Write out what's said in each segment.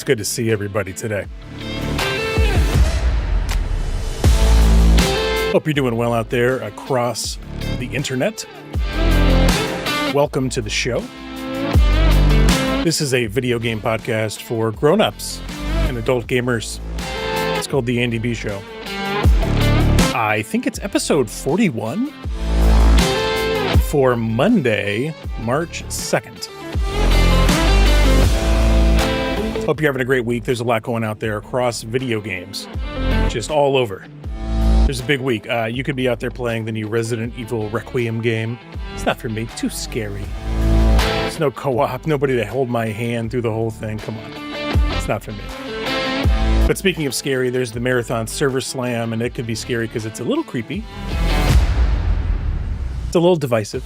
good to see everybody today. Hope you're doing well out there across the internet. Welcome to the show. This is a video game podcast for grown-ups and adult gamers. It's called The Andy B Show. I think it's episode 41 for Monday, March 2nd. Hope you're having a great week. There's a lot going out there across video games, just all over. There's a big week. You could be out there playing the new Resident Evil Requiem game. It's not for me. Too scary. There's no co-op. Nobody to hold my hand through the whole thing. Come on. It's not for me. But speaking of scary, there's the Marathon Server Slam, and it could be scary because it's a little creepy. It's a little divisive.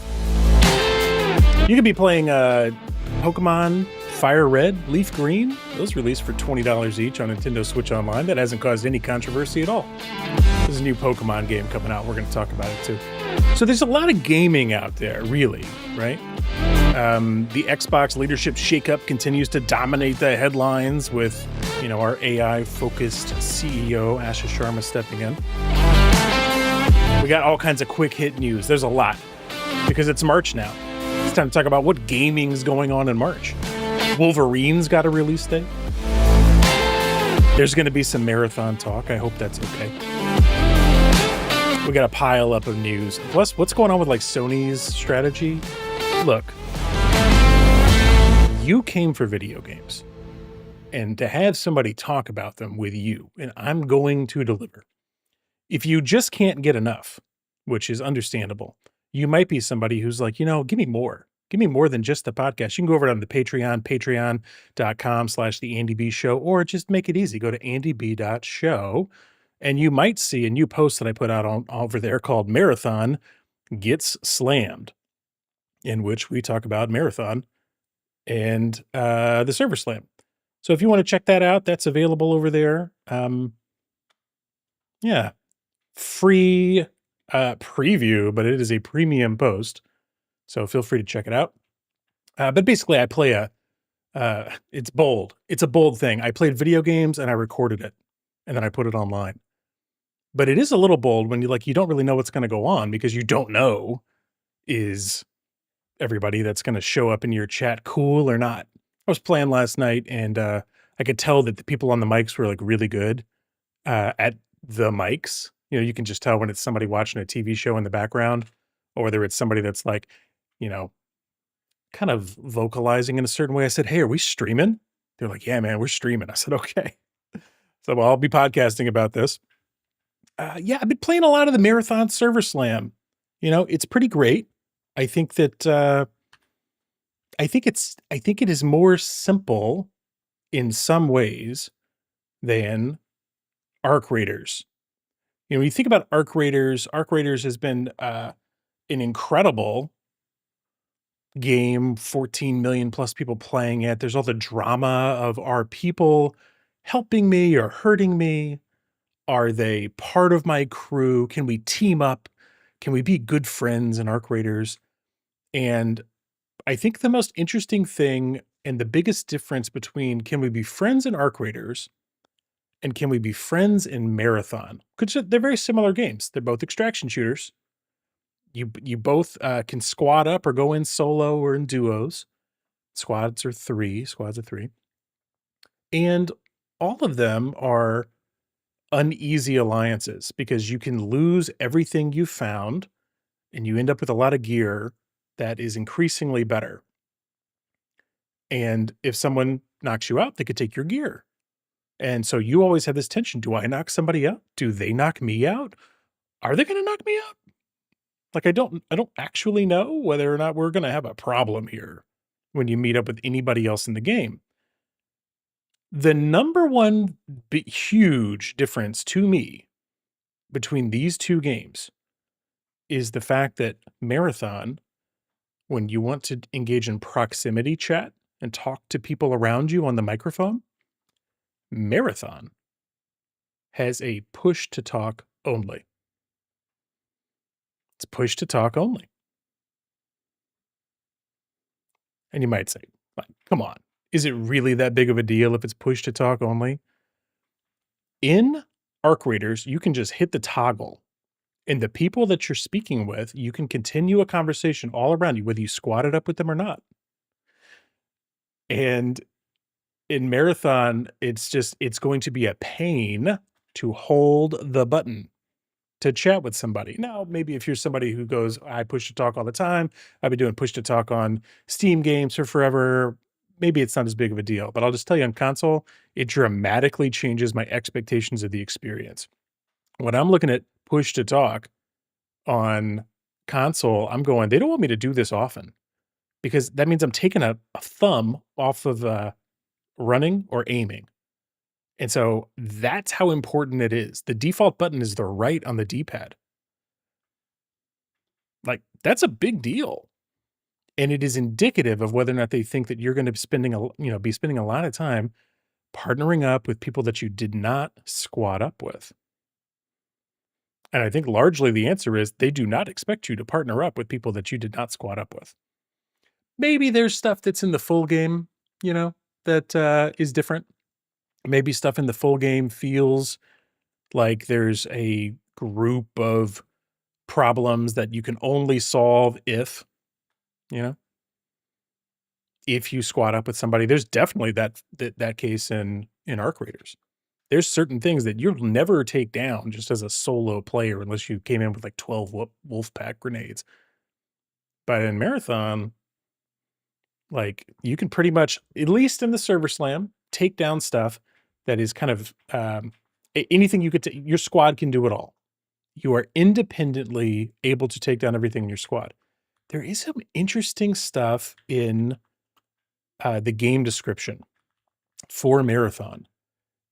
You could be playing Pokemon Fire Red, Leaf Green. Those released for $20 each on Nintendo Switch Online. That hasn't caused any controversy at all. There's a new Pokemon game coming out. We're going to talk about it too. So there's a lot of gaming out there, really, right? The Xbox leadership shakeup continues to dominate the headlines with, our AI-focused CEO, Asha Sharma, stepping in. We got all kinds of quick hit news. There's a lot because it's March now. It's time to talk about what gaming's going on in March. Wolverine's got a release date. There's going to be some marathon talk. I hope that's okay. We got a pile up of news. Plus, what's going on with Sony's strategy? Look, you came for video games, and to have somebody talk about them with you, and I'm going to deliver. If you just can't get enough, which is understandable, you might be somebody who's like, give me more. Give me more than just the podcast. You can go over on the Patreon, patreon.com/theandybshow, or just make it easy. Go to andyb.show, and you might see a new post that I put out over there called Marathon Gets Slammed, in which we talk about Marathon and the Server Slam. So if you want to check that out, that's available over there. Free preview, but it is a premium post. So feel free to check it out. But basically, I play it's bold. It's a bold thing. I played video games and I recorded it, and then I put it online. But it is a little bold when you don't really know what's going to go on because you don't know, is everybody that's going to show up in your chat cool or not. I was playing last night and I could tell that the people on the mics were really good at the mics. You can just tell when it's somebody watching a TV show in the background, or whether it's somebody that's kind of vocalizing in a certain way. I said, "Hey, are we streaming?" They're like, "Yeah, man, we're streaming." I said, "Okay." So I'll be podcasting about this. I've been playing a lot of the Marathon Server Slam. It's pretty great. I think that I think it is more simple in some ways than Arc Raiders. When you think about Arc Raiders has been an incredible game, 14 million plus people playing it. There's all the drama of, are people helping me or hurting me? Are they part of my crew? Can we team up? Can we be good friends in Arc Raiders? And I think the most interesting thing and the biggest difference between can we be friends in Arc Raiders and can we be friends in Marathon? Because they're very similar games. They're both extraction shooters. You both can squad up or go in solo or in duos. Squads are three. And all of them are uneasy alliances because you can lose everything you found and you end up with a lot of gear that is increasingly better. And if someone knocks you out, they could take your gear. And so you always have this tension. Do I knock somebody out? Do they knock me out? Are they going to knock me out? I don't actually know whether or not we're going to have a problem here when you meet up with anybody else in the game. The number one huge difference to me between these two games is the fact that Marathon, when you want to engage in proximity chat and talk to people around you on the microphone, Marathon has a push to talk only. It's push to talk only. And you might say, come on, Is it really that big of a deal if it's push to talk only? In Arc Raiders, you can just hit the toggle, and the people that you're speaking with, you can continue a conversation all around you, whether you squatted up with them or not. And in Marathon, it's going to be a pain to hold the button to chat with somebody. Now, maybe if you're somebody who goes, I push to talk all the time, I've been doing push to talk on Steam games for forever, maybe it's not as big of a deal. But I'll just tell you on console, it dramatically changes my expectations of the experience. When I'm looking at push to talk on console, I'm going, they don't want me to do this often because that means I'm taking a thumb off of running or aiming. And so that's how important it is. The default button is the right on the D-pad. Like, that's a big deal. And it is indicative of whether or not they think that you're gonna be spending be spending a lot of time partnering up with people that you did not squad up with. And I think largely the answer is they do not expect you to partner up with people that you did not squad up with. Maybe there's stuff that's in the full game, you know, that is different. Maybe stuff in the full game feels like there's a group of problems that you can only solve you know, if you squat up with somebody. There's definitely that case in Arc Raiders. There's certain things that you'll never take down just as a solo player unless you came in with like 12 wolf pack grenades. But in Marathon, like you can pretty much, at least in the server slam, take down stuff that is kind of anything you could. Your squad can do it all. You are independently able to take down everything in your squad. There is some interesting stuff in the game description for Marathon.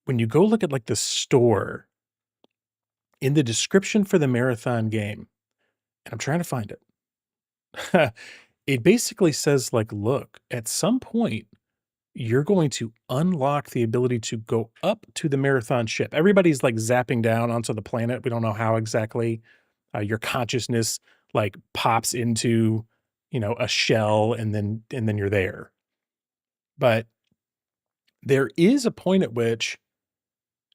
When you go look at like the store in the description for the Marathon game, and I'm trying to find it, it basically says like, look, at some point, you're going to unlock the ability to go up to the Marathon ship. Everybody's like zapping down onto the planet. We don't know how exactly your consciousness like pops into, a shell and then you're there. But there is a point at which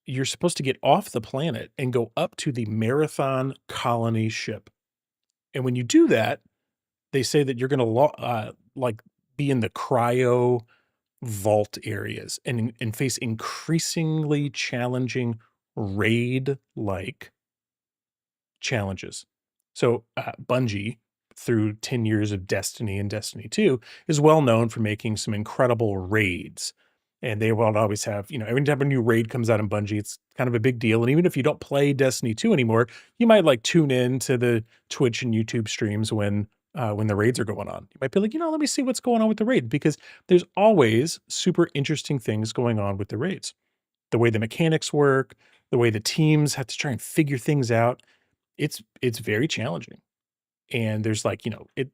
you're supposed to get off the planet and go up to the Marathon colony ship. And when you do that, they say that you're going to like be in the cryo vault areas and face increasingly challenging raid like challenges. So Bungie, through 10 years of Destiny and Destiny 2, is well known for making some incredible raids. And they will always have, every time a new raid comes out in Bungie, it's kind of a big deal. And even if you don't play Destiny 2 anymore, you might like tune in to the Twitch and YouTube streams when the raids are going on. You might be like, let me see what's going on with the raid, because there's always super interesting things going on with the raids. The way the mechanics work, the way the teams have to try and figure things out. It's very challenging. And there's like, it's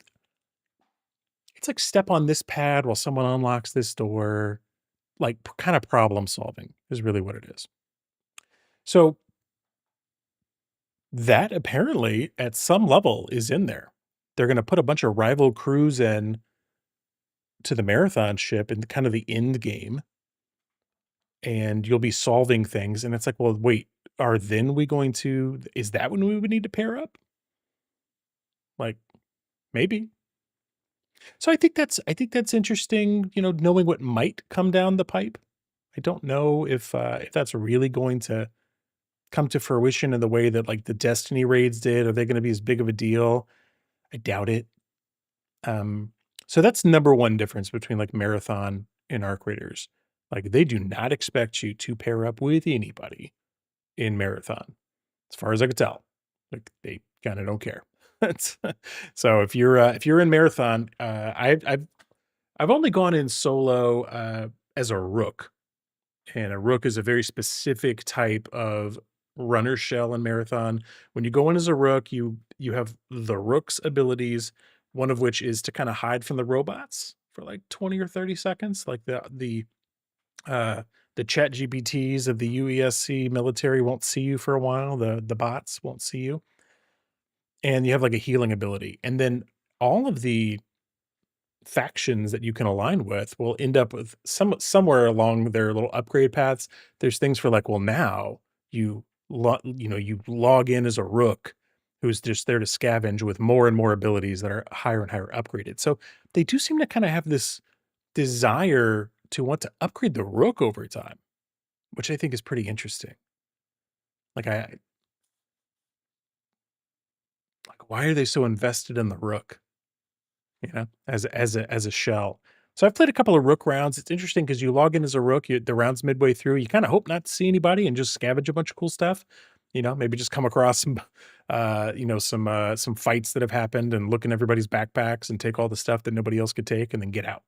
like step on this pad while someone unlocks this door. Like kind of problem solving is really what it is. So that apparently at some level is in there. They're going to put a bunch of rival crews in to the Marathon ship in kind of the end game, and you'll be solving things. And it's like, well, wait, is that when we would need to pair up? Like, maybe. So I think that's interesting, knowing what might come down the pipe. I don't know if that's really going to come to fruition in the way that like the Destiny raids did. Are they going to be as big of a deal? I doubt it. Um, so that's number one difference between like Marathon and Arc Raiders. Like they do not expect you to pair up with anybody in Marathon, as far as I could tell. Like they kind of don't care. That's so if you're in Marathon, I've only gone in solo as a rook, and a rook is a very specific type of runner shell in Marathon. When you go in as a rook, you have the rook's abilities, one of which is to kind of hide from the robots for like 20 or 30 seconds, like uh the chat GPTs of the UESC military won't see you for a while. The bots won't see you. And you have like a healing ability. And then all of the factions that you can align with will end up with somewhere along their little upgrade paths. There's things for like, well, now you log in as a rook who's just there to scavenge with more and more abilities that are higher and higher upgraded. So they do seem to kind of have this desire to want to upgrade the rook over time, which I think is pretty interesting. Like why are they so invested in the rook? As a shell. So I've played a couple of rook rounds. It's interesting because you log in as a rook, the round's midway through. You kind of hope not to see anybody and just scavenge a bunch of cool stuff. Maybe just come across some fights that have happened and look in everybody's backpacks and take all the stuff that nobody else could take and then get out.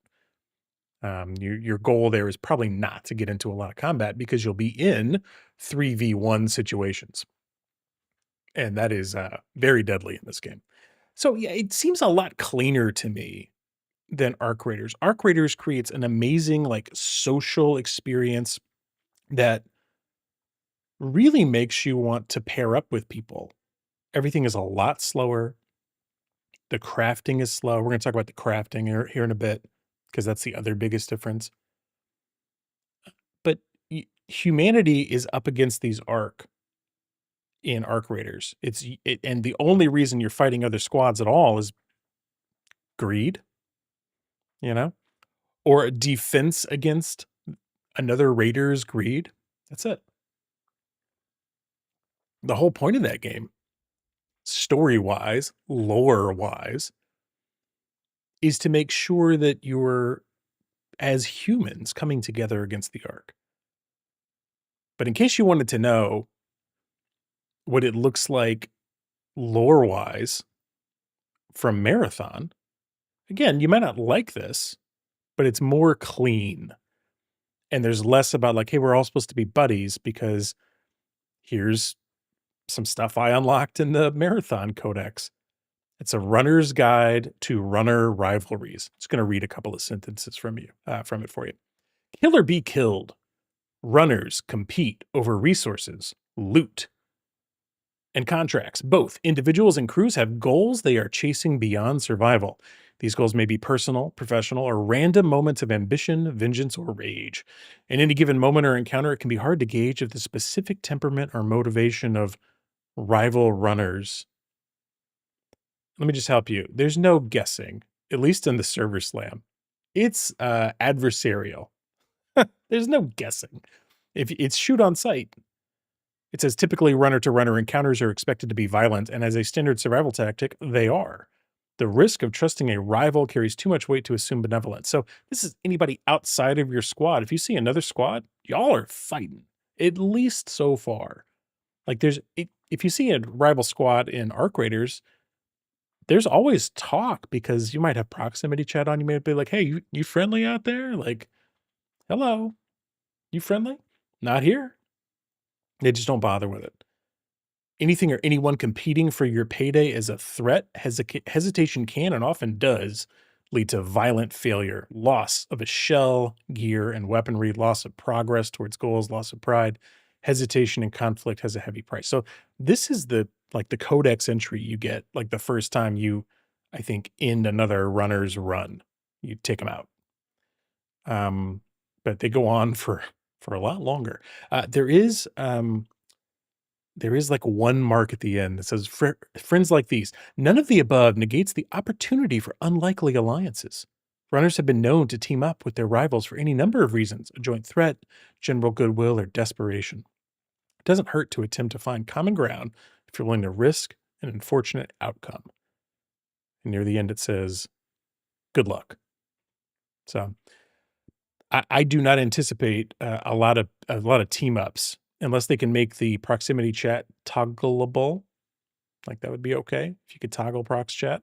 Your goal there is probably not to get into a lot of combat because you'll be in 3v1 situations. And that is very deadly in this game. So yeah, it seems a lot cleaner to me than Arc Raiders. Arc Raiders creates an amazing like social experience that really makes you want to pair up with people. Everything is a lot slower. The crafting is slow. We're going to talk about the crafting here in a bit because that's the other biggest difference. But humanity is up against these Arc in Arc Raiders. And the only reason you're fighting other squads at all is greed, you know, or defense against another Raider's greed. That's it. The whole point of that game, story-wise, lore-wise, is to make sure that you're, as humans, coming together against the Arc. But in case you wanted to know what it looks like lore-wise from Marathon, again, you might not like this, but it's more clean. And there's less about like, hey, we're all supposed to be buddies because here's some stuff I unlocked in the Marathon Codex. It's a runner's guide to runner rivalries. Just going to read a couple of sentences from it for you. Kill or be killed. Runners compete over resources, loot, and contracts. Both individuals and crews have goals they are chasing beyond survival. These goals may be personal, professional, or random moments of ambition, vengeance, or rage. In any given moment or encounter, it can be hard to gauge if the specific temperament or motivation of rival runners. Let me just help you. There's no guessing, at least in the server slam. It's adversarial. There's no guessing. If it's shoot on sight, it says typically runner to runner encounters are expected to be violent, and as a standard survival tactic, they are. The risk of trusting a rival carries too much weight to assume benevolence. So this is anybody outside of your squad. If you see another squad, y'all are fighting, at least so far. Like if you see a rival squad in Arc Raiders, there's always talk because you might have proximity chat on. You may be like, hey, you friendly out there? Like, hello, you friendly? Not here. They just don't bother with it. Anything or anyone competing for your payday is a threat. Hesitation can and often does lead to violent failure, loss of a shell, gear, and weaponry, loss of progress towards goals, loss of pride. Hesitation and conflict has a heavy price. So this is the codex entry you get like the first time you, I think, end another runner's run. You take them out. But they go on for a lot longer. There is like one mark at the end that says, friends like these. None of the above negates the opportunity for unlikely alliances. Runners have been known to team up with their rivals for any number of reasons, a joint threat, general goodwill, or desperation. It doesn't hurt to attempt to find common ground if you're willing to risk an unfortunate outcome. And near the end, it says, good luck. So I do not anticipate a lot of team ups unless they can make the proximity chat toggleable. Like that would be okay if you could toggle prox chat.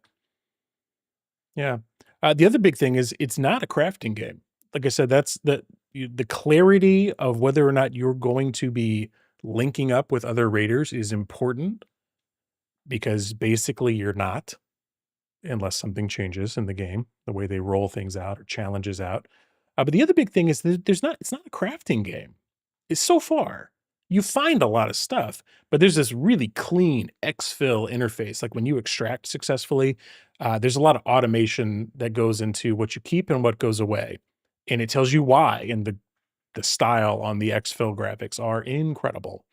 Yeah. The other big thing is it's not a crafting game. Like I said, that's the clarity of whether or not you're going to be linking up with other raiders is important because basically you're not, unless something changes in the game, the way they roll things out or challenges out. But the other big thing is that it's not a crafting game. It's so far. you find a lot of stuff, but there's this really clean exfil interface. Like when you extract successfully, there's a lot of automation that goes into what you keep and what goes away. And it tells you why. And the style on the exfil graphics are incredible.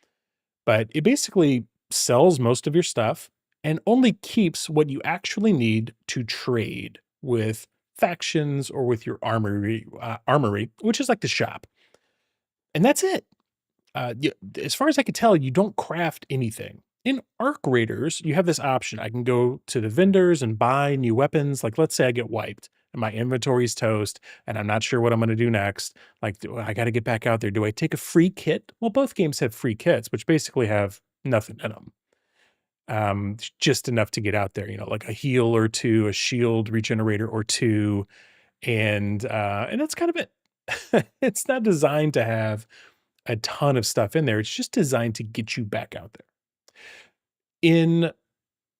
But it basically sells most of your stuff and only keeps what you actually need to trade with factions or with your armory, which is like the shop. And that's it. As far as I could tell, you don't craft anything. In Arc Raiders, you have this option. I can go to the vendors and buy new weapons. Like, let's say I get wiped and my inventory's toast and I'm not sure what I'm going to do next. Like, I got to get back out there. Do I take a free kit? Well, both games have free kits, which basically have nothing in them. Just enough to get out there, like a heal or two, a shield regenerator or two, and that's kind of it. It's not designed to have a ton of stuff in there. It's just designed to get you back out there. In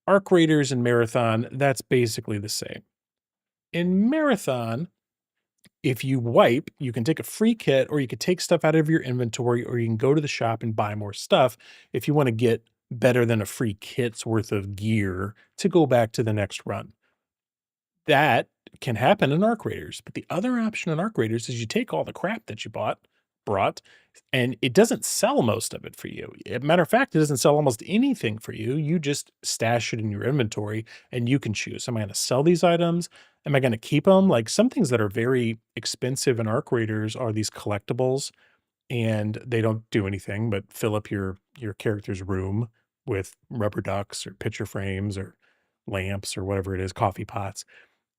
Arc Raiders and Marathon, that's basically the same. In Marathon, if you wipe, you can take a free kit or you could take stuff out of your inventory or you can go to the shop and buy more stuff if you want to get better than a free kit's worth of gear to go back to the next run. That can happen in Arc Raiders, but the other option in Arc Raiders is you take all the crap that you brought, and it doesn't sell most of it for you. Matter of fact, it doesn't sell almost anything for you. You just stash it in your inventory and you can choose. Am I going to sell these items? Am I going to keep them? Like some things that are very expensive in Arc Raiders are these collectibles and they don't do anything but fill up your character's room with rubber ducks or picture frames or lamps or whatever it is, coffee pots.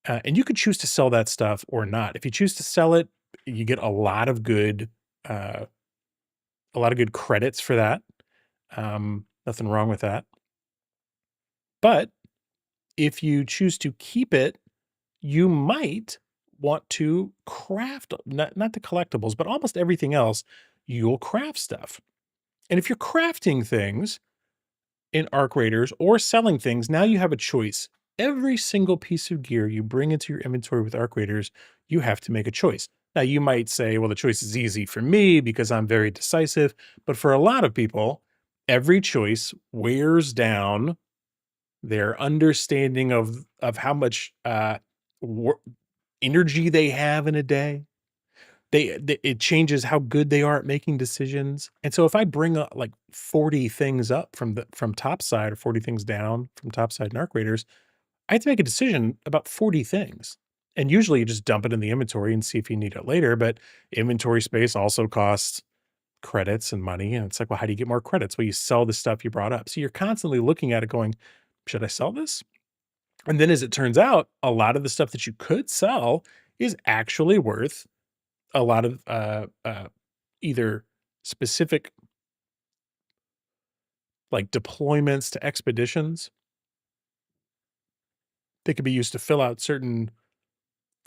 And you could choose to sell that stuff or not. If you choose to sell it, you get uh, a lot of good credits for that. Nothing wrong with that. But if you choose to keep it, you might want to craft not the collectibles, but almost everything else. You'll craft stuff. And if you're crafting things in Arc Raiders or selling things, now you have a choice. Every single piece of gear you bring into your inventory with Arc Raiders, you have to make a choice. Now, you might say, well, the choice is easy for me because I'm very decisive. But for a lot of people, every choice wears down their understanding of how much energy they have in a day. It changes how good they are at making decisions. And so if I bring up like 40 things up from topside or 40 things down from topside in Arc Raiders, I have to make a decision about 40 things. And usually you just dump it in the inventory and see if you need it later. But inventory space also costs credits and money. And it's like, well, how do you get more credits? Well, you sell the stuff you brought up. So you're constantly looking at it going, should I sell this? And then as it turns out, a lot of the stuff that you could sell is actually worth a lot of either specific like deployments to expeditions. They could be used to fill out certain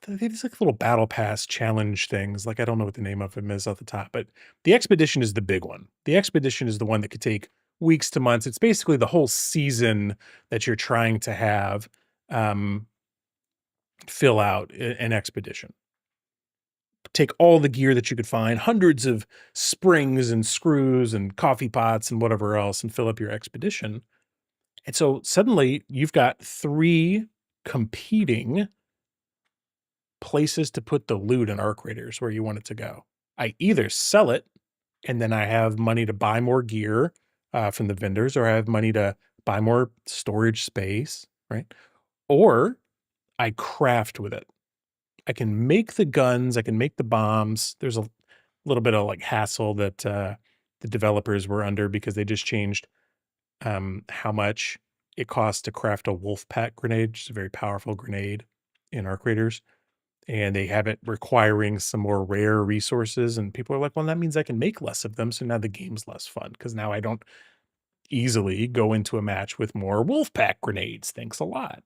these like little battle pass challenge things. Like I don't know what the name of them is off the top, but the expedition is the big one. The expedition is the one that could take weeks to months. It's basically the whole season that you're trying to have um, fill out an expedition. Take all the gear that you could find, hundreds of springs and screws and coffee pots and whatever else, and fill up your expedition. And so suddenly you've got three competing places to put the loot in Arc Raiders where you want it to go. I either sell it and then I have money to buy more gear from the vendors, or I have money to buy more storage space, right? Or I craft with it. I can make the guns, I can make the bombs. There's a little bit of like hassle that the developers were under because they just changed how much it costs to craft a wolf pack grenade, which is a very powerful grenade in Arc Raiders. And they have it requiring some more rare resources. And people are like, well, that means I can make less of them. So now the game's less fun because now I don't easily go into a match with more wolf pack grenades. Thanks a lot.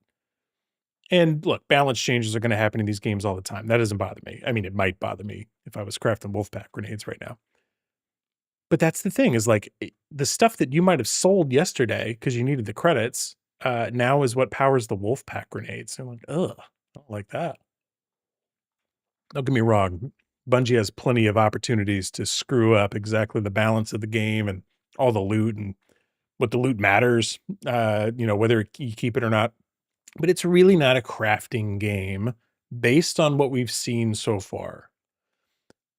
And look, balance changes are going to happen in these games all the time. That doesn't bother me. I mean, it might bother me if I was crafting wolf pack grenades right now. But that's the thing is like the stuff that you might have sold yesterday because you needed the credits now is what powers the wolf pack grenades. I'm like, ugh, I don't like that. Don't get me wrong. Bungie has plenty of opportunities to screw up exactly the balance of the game and all the loot and what the loot matters, whether you keep it or not. But it's really not a crafting game based on what we've seen so far.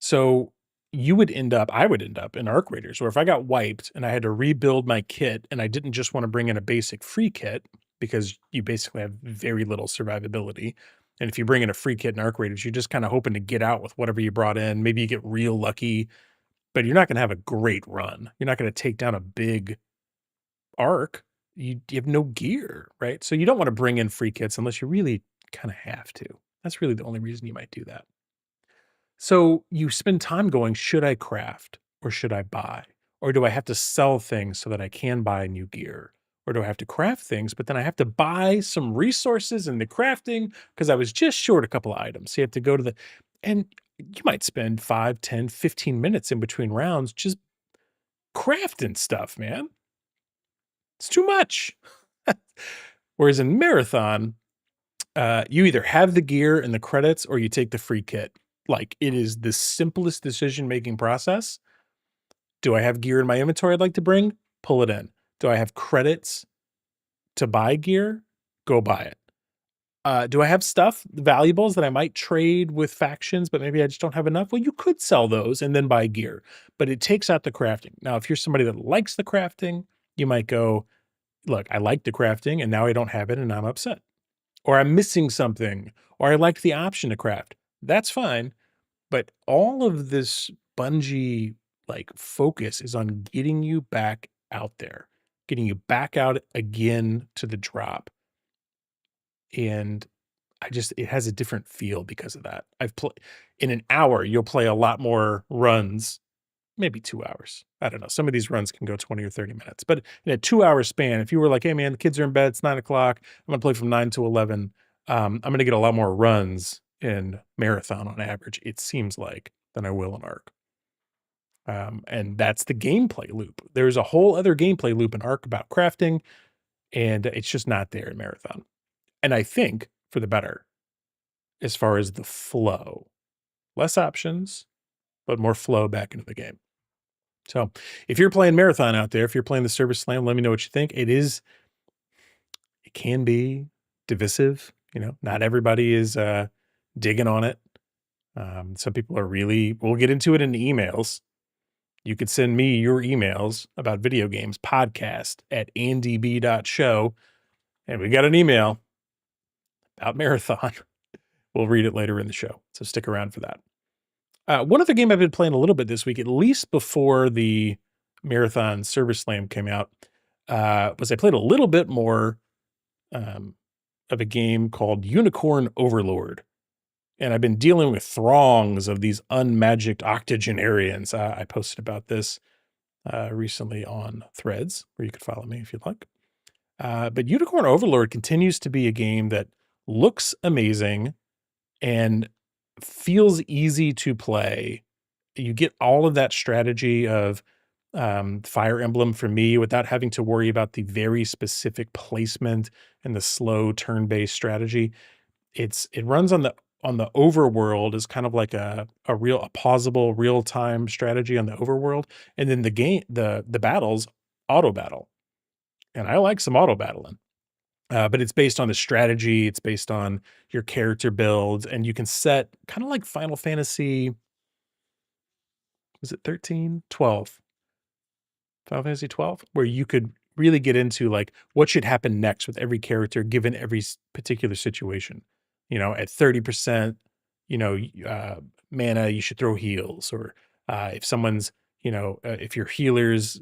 So I would end up in Arc Raiders, where if I got wiped and I had to rebuild my kit and I didn't just want to bring in a basic free kit because you basically have very little survivability. And if you bring in a free kit in Arc Raiders, you're just kind of hoping to get out with whatever you brought in. Maybe you get real lucky, but you're not going to have a great run. You're not going to take down a big arc. You have no gear, right? So you don't want to bring in free kits unless you really kind of have to. That's really the only reason you might do that. So you spend time going, should I craft or should I buy? Or do I have to sell things so that I can buy new gear? Or do I have to craft things, but then I have to buy some resources in the crafting because I was just short a couple of items. So you have to go to and you might spend 5, 10, 15 minutes in between rounds just crafting stuff, man. It's too much. Whereas in Marathon, you either have the gear and the credits or you take the free kit. Like, it is the simplest decision-making process. Do I have gear in my inventory I'd like to bring? Pull it in. Do I have credits to buy gear? Go buy it. Do I have stuff, valuables that I might trade with factions, but maybe I just don't have enough? Well, you could sell those and then buy gear, but it takes out the crafting. Now, if you're somebody that likes the crafting, you might go, look, I like the crafting and now I don't have it and I'm upset. Or I'm missing something, or I like the option to craft. That's fine. But all of this Bungie focus is on getting you back out there, getting you back out again to the drop. And it has a different feel because of that. I've played in an hour, you'll play a lot more runs, maybe 2 hours. I don't know. Some of these runs can go 20 or 30 minutes, but in a 2 hour span, if you were like, hey man, the kids are in bed, it's 9 o'clock, I'm gonna play from 9 to 11. I'm gonna get a lot more runs in Marathon on average, it seems like, than I will in Arc. And that's the gameplay loop. There's a whole other gameplay loop in Arc about crafting, and it's just not there in Marathon. And I think for the better, as far as the flow. Less options, but more flow back into the game. So if you're playing Marathon out there, if you're playing the Service Slam, let me know what you think. It can be divisive. Not everybody is digging on it. Some people are we'll get into it in the emails. You could send me your emails about video games, podcast@andyb.show. And we got an email about Marathon. We'll read it later in the show. So stick around for that. One other game I've been playing a little bit this week, at least before the Marathon Service Slam came out, was I played a little bit more of a game called Unicorn Overlord. And I've been dealing with throngs of these unmagicked octogenarians. I posted about this recently on Threads, where you could follow me if you'd like. But Unicorn Overlord continues to be a game that looks amazing and feels easy to play. You get all of that strategy of Fire Emblem for me without having to worry about the very specific placement and the slow turn-based strategy. It runs on the overworld as kind of like a pausable real-time strategy on the overworld, and then the battles auto battle. And I like some auto battling. But it's based on the strategy, it's based on your character builds, and you can set kind of like Final Fantasy, was it 13? 12. Final Fantasy 12, where you could really get into like what should happen next with every character given every particular situation. At 30%, mana, you should throw heals, or if someone's, if your healer's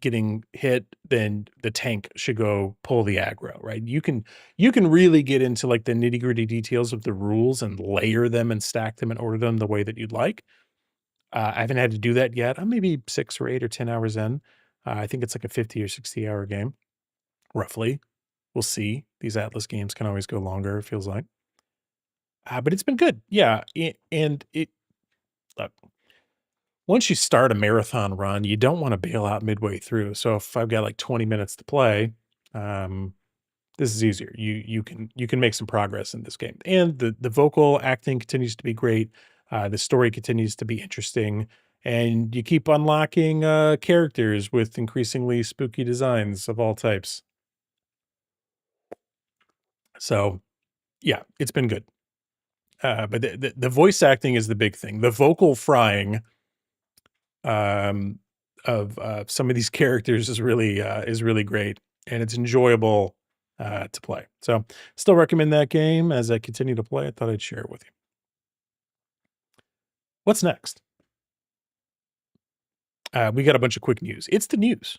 getting hit, then the tank should go pull the aggro, right? You can really get into like the nitty-gritty details of the rules and layer them and stack them and order them the way that you'd like. I haven't had to do that yet. I'm maybe 6 or 8 or 10 hours in. I think it's like a 50 or 60-hour game, roughly. We'll see. These Atlas games can always go longer, it feels like. But it's been good. Yeah, look, once you start a marathon run, you don't wanna bail out midway through. So if I've got like 20 minutes to play, this is easier. You can make some progress in this game. And the vocal acting continues to be great. The story continues to be interesting, and you keep unlocking characters with increasingly spooky designs of all types. So, yeah, it's been good. But the voice acting is the big thing. The vocal frying um, of some of these characters is really great, and it's enjoyable to play. So, still recommend that game as I continue to play. I thought I'd share it with you. What's next? We got a bunch of quick news. It's the news.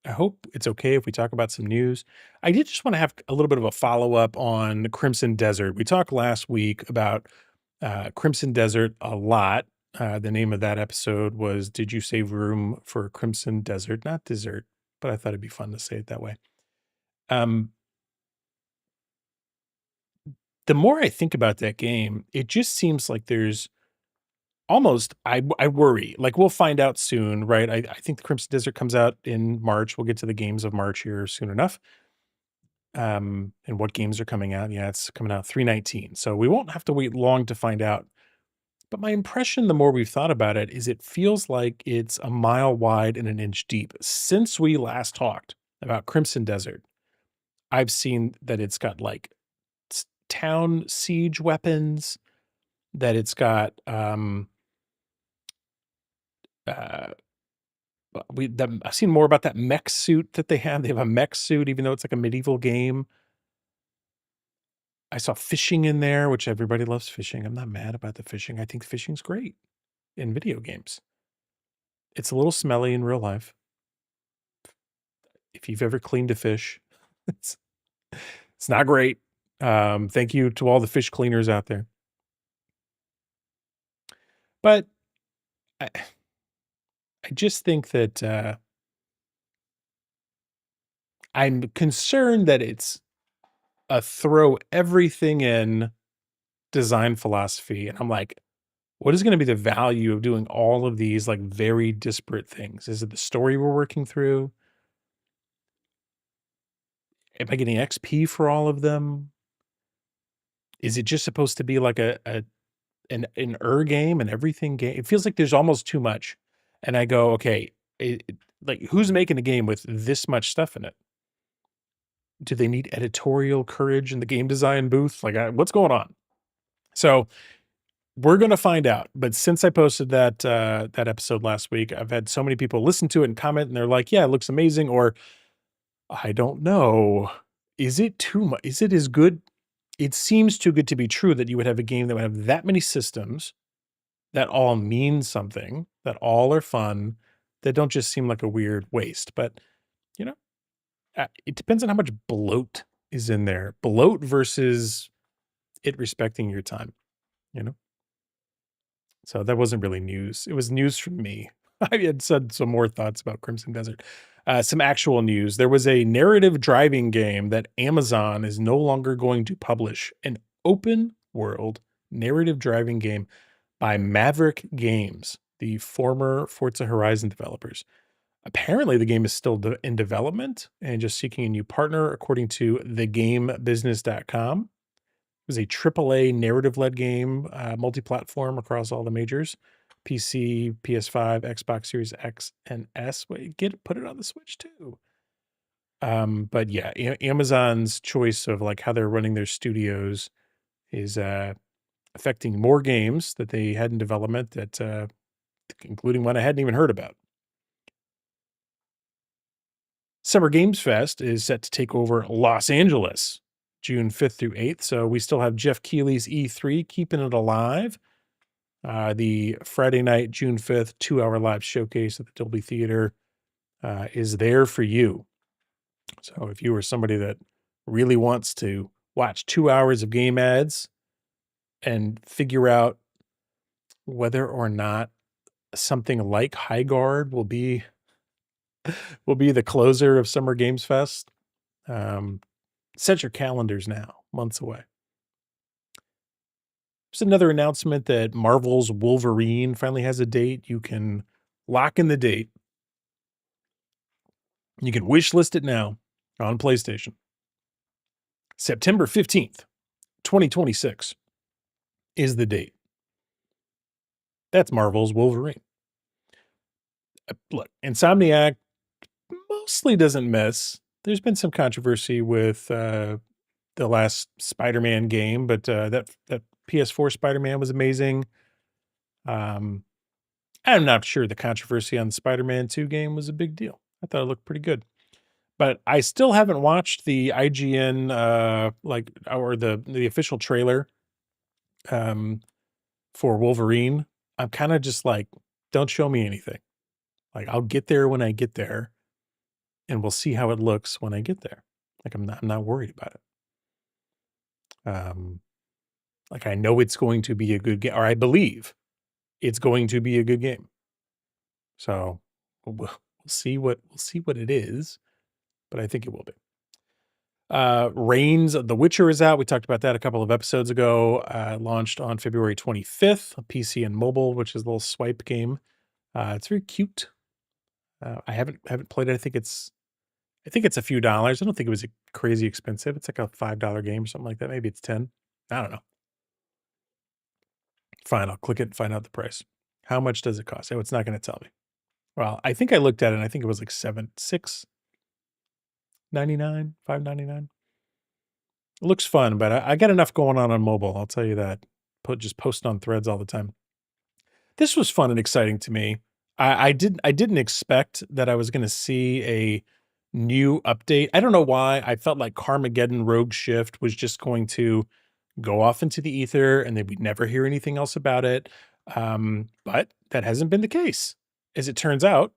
I hope it's okay if we talk about some news. I did just want to have a little bit of a follow up on Crimson Desert. We talked last week about Crimson Desert a lot. The name of that episode was "Did You Save Room for Crimson Desert?" Not dessert, but I thought it'd be fun to say it that way. Um, the more I think about that game, it just seems like there's almost I worry, like, we'll find out soon, right? I think the Crimson Desert comes out in March. We'll get to the games of March here soon enough. And what games are coming out? Yeah, it's coming out 3/19, so we won't have to wait long to find out. But my impression, the more we've thought about it, is it feels like it's a mile wide and an inch deep. Since we last talked about Crimson Desert, I've seen that it's got, like, town siege weapons, that it's got, uh I've seen more about that mech suit that they have. They have a mech suit, even though it's like a medieval game. I saw fishing in there, which everybody loves fishing. I'm not mad about the fishing. I think fishing's great in video games. It's a little smelly in real life. If you've ever cleaned a fish, it's it's not great. Thank you to all the fish cleaners out there. But I, I just think that I'm concerned that it's a throw everything in design philosophy. And I'm like, what is going to be the value of doing all of these like very disparate things? Is it the story we're working through? Am I getting XP for all of them? Is it just supposed to be like an game, and everything game? It feels like there's almost too much. And I go, okay, like, who's making a game with this much stuff in it? Do they need editorial courage in the game design booth? Like, what's going on? So we're gonna find out. But since I posted that episode last week, I've had so many people listen to it and comment, and they're like, "Yeah, it looks amazing," or "I don't know. Is it too much? Is it as good?" It seems too good to be true that you would have a game that would have that many systems that all mean something, that all are fun, that don't just seem like a weird waste. But, you know, it depends on how much bloat is in there. Bloat versus it respecting your time, you know? So that wasn't really news. It was news from me. I had said some more thoughts about Crimson Desert. Some actual news. There was a narrative driving game that Amazon is no longer going to publish, an open world narrative driving game by Maverick Games, the former Forza Horizon developers. Apparently, the game is still in development and just seeking a new partner, according to thegamebusiness.com. It was a AAA narrative-led game, multi-platform across all the majors: PC, PS5, Xbox Series X and S. Wait, put it on the Switch too. But yeah, Amazon's choice of like how they're running their studios is affecting more games that they had in development, that including one I hadn't even heard about. Summer Games Fest is set to take over Los Angeles June 5th through 8th. So we still have Jeff Keighley's E3 keeping it alive. The Friday night, June 5th, 2-hour live showcase at the Dolby Theater is there for you. So if you are somebody that really wants to watch 2 hours of game ads and figure out whether or not something like High Guard will be the closer of Summer Games Fest, um, set your calendars now, months away. There's another announcement that Marvel's Wolverine finally has a date. You can lock in the date. You can wish list it now on PlayStation. September 15th, 2026 is the date. That's Marvel's Wolverine. Look, Insomniac mostly doesn't miss. There's been some controversy with the last Spider-Man game, but that PS4 Spider-Man was amazing. Um, I'm not sure the controversy on the Spider-Man 2 game was a big deal. I thought it looked pretty good. But I still haven't watched the IGN like or the official trailer um for Wolverine. I'm kind of just like, don't show me anything. Like I'll get there when I get there and we'll see how it looks when I get there. Like I'm not worried about it. Like I know it's going to be a good game, or I believe it's going to be a good game. So we'll see what it is, but I think it will be. Reigns, The Witcher is out. We talked about that a couple of episodes ago. Launched on February 25th, PC and mobile, which is a little swipe game. It's very cute. I haven't played it. I think it's a few dollars. I don't think it was crazy expensive. It's like a $5 game or something like that. Maybe it's 10. I don't know. Fine, I'll click it and find out the price. How much does it cost? Oh, it's not going to tell me. Well, I think I looked at it and I think it was like 6.99, 5.99. It looks fun, but I got enough going on mobile. I'll tell you that. Just post on threads all the time. This was fun and exciting to me. I didn't expect that I was going to see a new update. I don't know why. I felt like Carmageddon Rogue Shift was just going to go off into the ether and then we'd never hear anything else about it. But that hasn't been the case. As it turns out,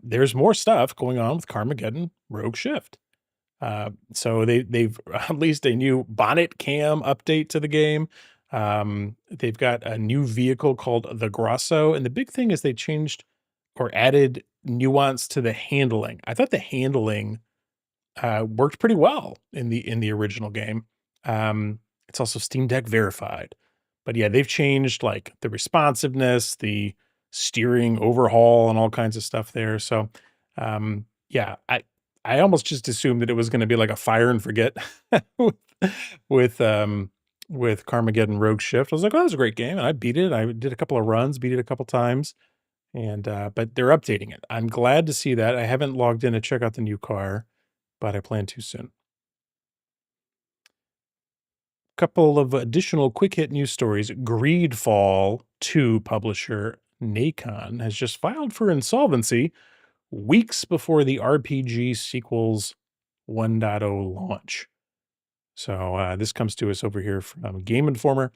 there's more stuff going on with Carmageddon Rogue Shift. So they've released a new bonnet cam update to the game. They've got a new vehicle called the Grosso, and the big thing is they changed or added nuance to the handling. I thought the handling worked pretty well in the original game. It's also Steam Deck verified, but yeah, they've changed like the responsiveness, the steering overhaul, and all kinds of stuff there. So, yeah, I almost just assumed that it was going to be like a fire and forget with with um with Carmageddon Rogue Shift. I was like, oh, that was a great game, and I beat it. I did a couple of runs, beat it a couple times, and but they're updating it. I'm glad to see that. I haven't logged in to check out the new car, but I plan to soon. Couple of additional quick hit news stories. Greedfall 2 publisher Nacon has just filed for insolvency weeks before the RPG sequels 1.0 launch. So this comes to us over here from Game Informer,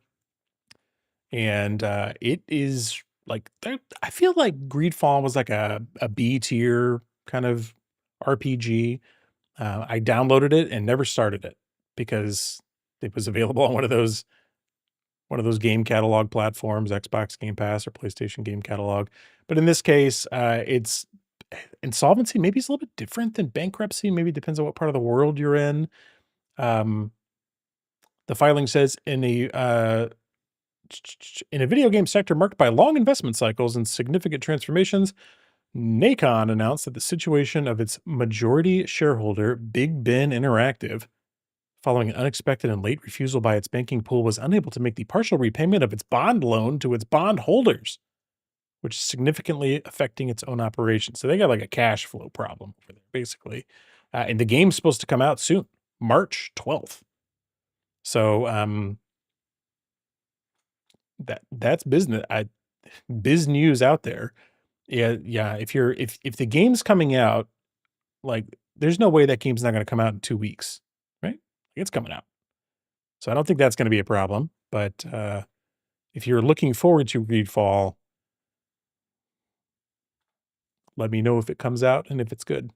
and it is like I feel like Greedfall was like a B tier kind of RPG. I downloaded it and never started it because it was available on one of those game catalog platforms, Xbox Game Pass or PlayStation Game Catalog. But in this case, it's insolvency. Maybe it's a little bit different than bankruptcy. Maybe it depends on what part of the world you're in. Um, the filing says in a video game sector marked by long investment cycles and significant transformations, Nacon announced that the situation of its majority shareholder, Big Ben Interactive, following an unexpected and late refusal by its banking pool, was unable to make the partial repayment of its bond loan to its bondholders, which is significantly affecting its own operations. So they got like a cash flow problem over there, basically. And the game's supposed to come out soon, March 12th. So that's business. Biz news out there. Yeah, yeah. If the game's coming out, like there's no way that game's not going to come out in 2 weeks, right? It's coming out. So I don't think that's going to be a problem. But if you're looking forward to Greedfall, let me know if it comes out and if it's good.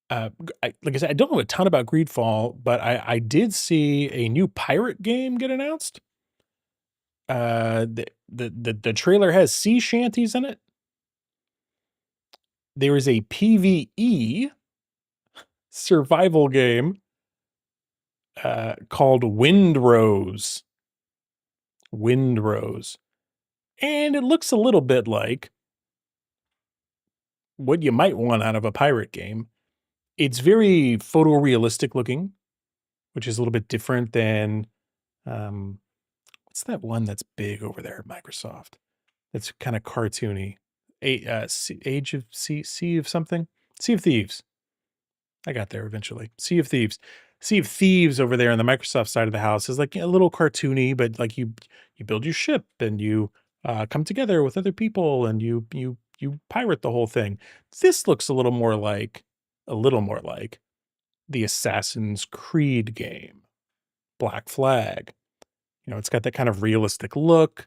Like I said, I don't know a ton about Greedfall, but I did see a new pirate game get announced. The trailer has sea shanties in it. There is a PvE survival game called Windrose. Windrose. And it looks a little bit like what you might want out of a pirate game. It's very photorealistic looking, which is a little bit different than what's What's that one that's big over there at Microsoft? That's kind of cartoony. Age of Sea of something? Sea of Thieves. I got there eventually. Sea of Thieves. Sea of Thieves over there on the Microsoft side of the house is like a little cartoony, but like you build your ship and you come together with other people and you pirate the whole thing. This looks a little more like the Assassin's Creed game, Black Flag. You know, it's got that kind of realistic look.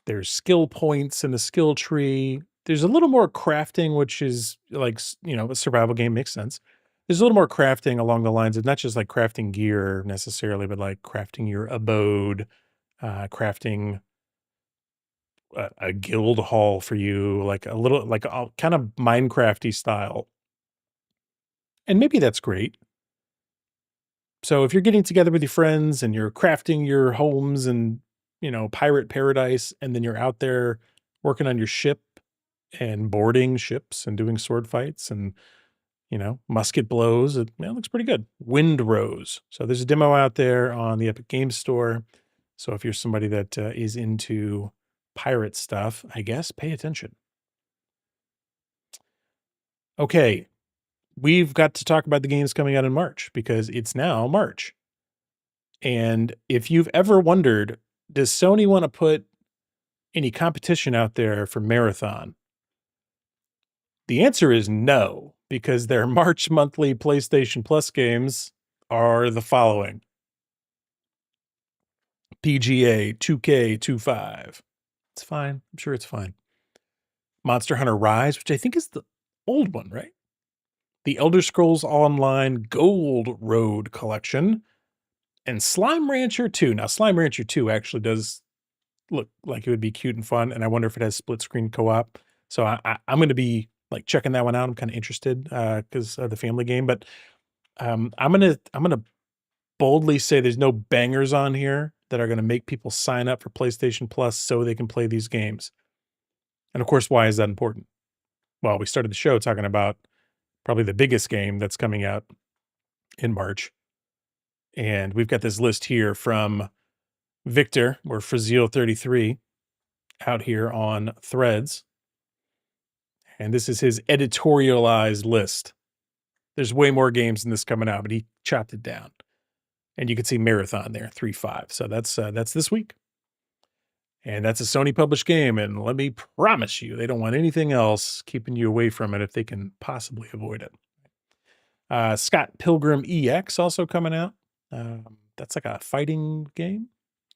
There's skill points in the skill tree. There's a little more crafting, which is like, you know, a survival game makes sense. There's a little more crafting along the lines of not just like crafting gear necessarily, but like crafting your abode, crafting a guild hall for you, like a little, like a kind of Minecrafty style. And maybe that's great. So if you're getting together with your friends and you're crafting your homes and, you know, pirate paradise, and then you're out there working on your ship and boarding ships and doing sword fights and, you know, musket blows, it looks pretty good. Wind Rose. So there's a demo out there on the Epic Games Store. So if you're somebody that is into pirate stuff, I guess pay attention. Okay, we've got to talk about the games coming out in March because it's now March. And if you've ever wondered, does Sony want to put any competition out there for Marathon? The answer is no, because their March monthly PlayStation Plus games are the following: PGA 2K25. It's fine. I'm sure it's fine. Monster Hunter Rise, which I think is the old one, right? The Elder Scrolls Online Gold Road Collection, and Slime Rancher 2. Now, Slime Rancher 2 actually does look like it would be cute and fun, and I wonder if it has split screen co-op. So I'm going to be like checking that one out. I'm kind of interested because of the family game, but I'm gonna boldly say there's no bangers on here that are going to make people sign up for PlayStation Plus so they can play these games. And of course, why is that important? Well, we started the show talking about probably the biggest game that's coming out in March, and we've got this list here from Victor or Frazil33 out here on Threads. And this is his editorialized list. There's way more games than this coming out, but he chopped it down. And you can see Marathon there, 3.5. So that's this week. And that's a Sony published game. And let me promise you, they don't want anything else keeping you away from it if they can possibly avoid it. Scott Pilgrim EX also coming out. That's like a fighting game.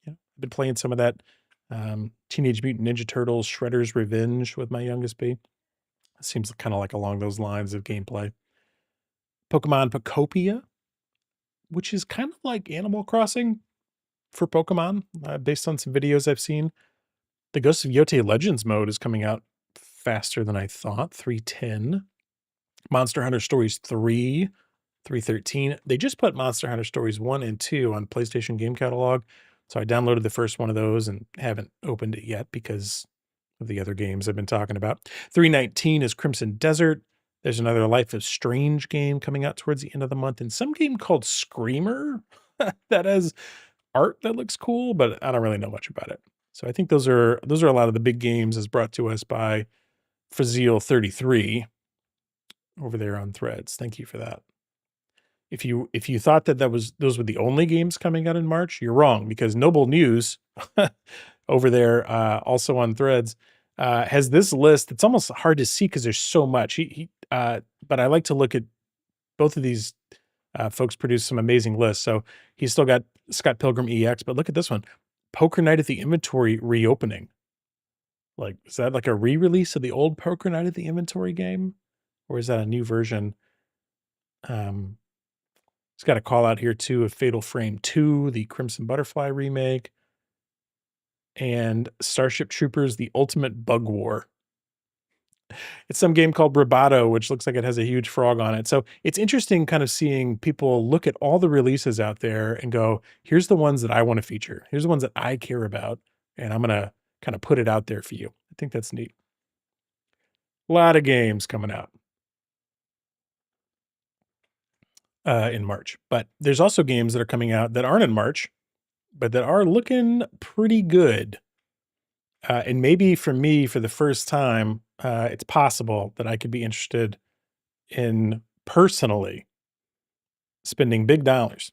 Yeah, I've been playing some of that Teenage Mutant Ninja Turtles Shredder's Revenge with my youngest B. It seems kind of like along those lines of gameplay. Pokemon Pokopia, which is kind of like Animal Crossing for Pokemon, based on some videos I've seen. The Ghost of Yotei Legends mode is coming out faster than I thought, 310. Monster Hunter Stories 3, 313. They just put Monster Hunter Stories 1 and 2 on PlayStation Game Catalog, so I downloaded the first one of those and haven't opened it yet because of the other games I've been talking about. 319 is Crimson Desert. There's another Life is Strange game coming out towards the end of the month, and some game called Screamer that has art that looks cool, but I don't really know much about it. So I think those are a lot of the big games as brought to us by Frazil33 over there on Threads. Thank you for that. If you thought that those were the only games coming out in March, you're wrong, because Noble News over there, also on Threads, has this list. It's almost hard to see because there's so much. But I like to look at both of these folks produce some amazing lists. So he's still got Scott Pilgrim EX, but look at this one: Poker Night at the Inventory reopening. Like, is that like a re-release of the old Poker Night at the Inventory game, or is that a new version? It's got a call out here too of Fatal Frame 2, the Crimson Butterfly remake, and Starship Troopers: The Ultimate Bug War. It's some game called Bravado, which looks like it has a huge frog on it. So it's interesting kind of seeing people look at all the releases out there and go, here's the ones that I want to feature. Here's the ones that I care about. And I'm going to kind of put it out there for you. I think that's neat. A lot of games coming out in March, but there's also games that are coming out that aren't in March but that are looking pretty good. And maybe for me, for the first time, it's possible that I could be interested in personally spending big dollars,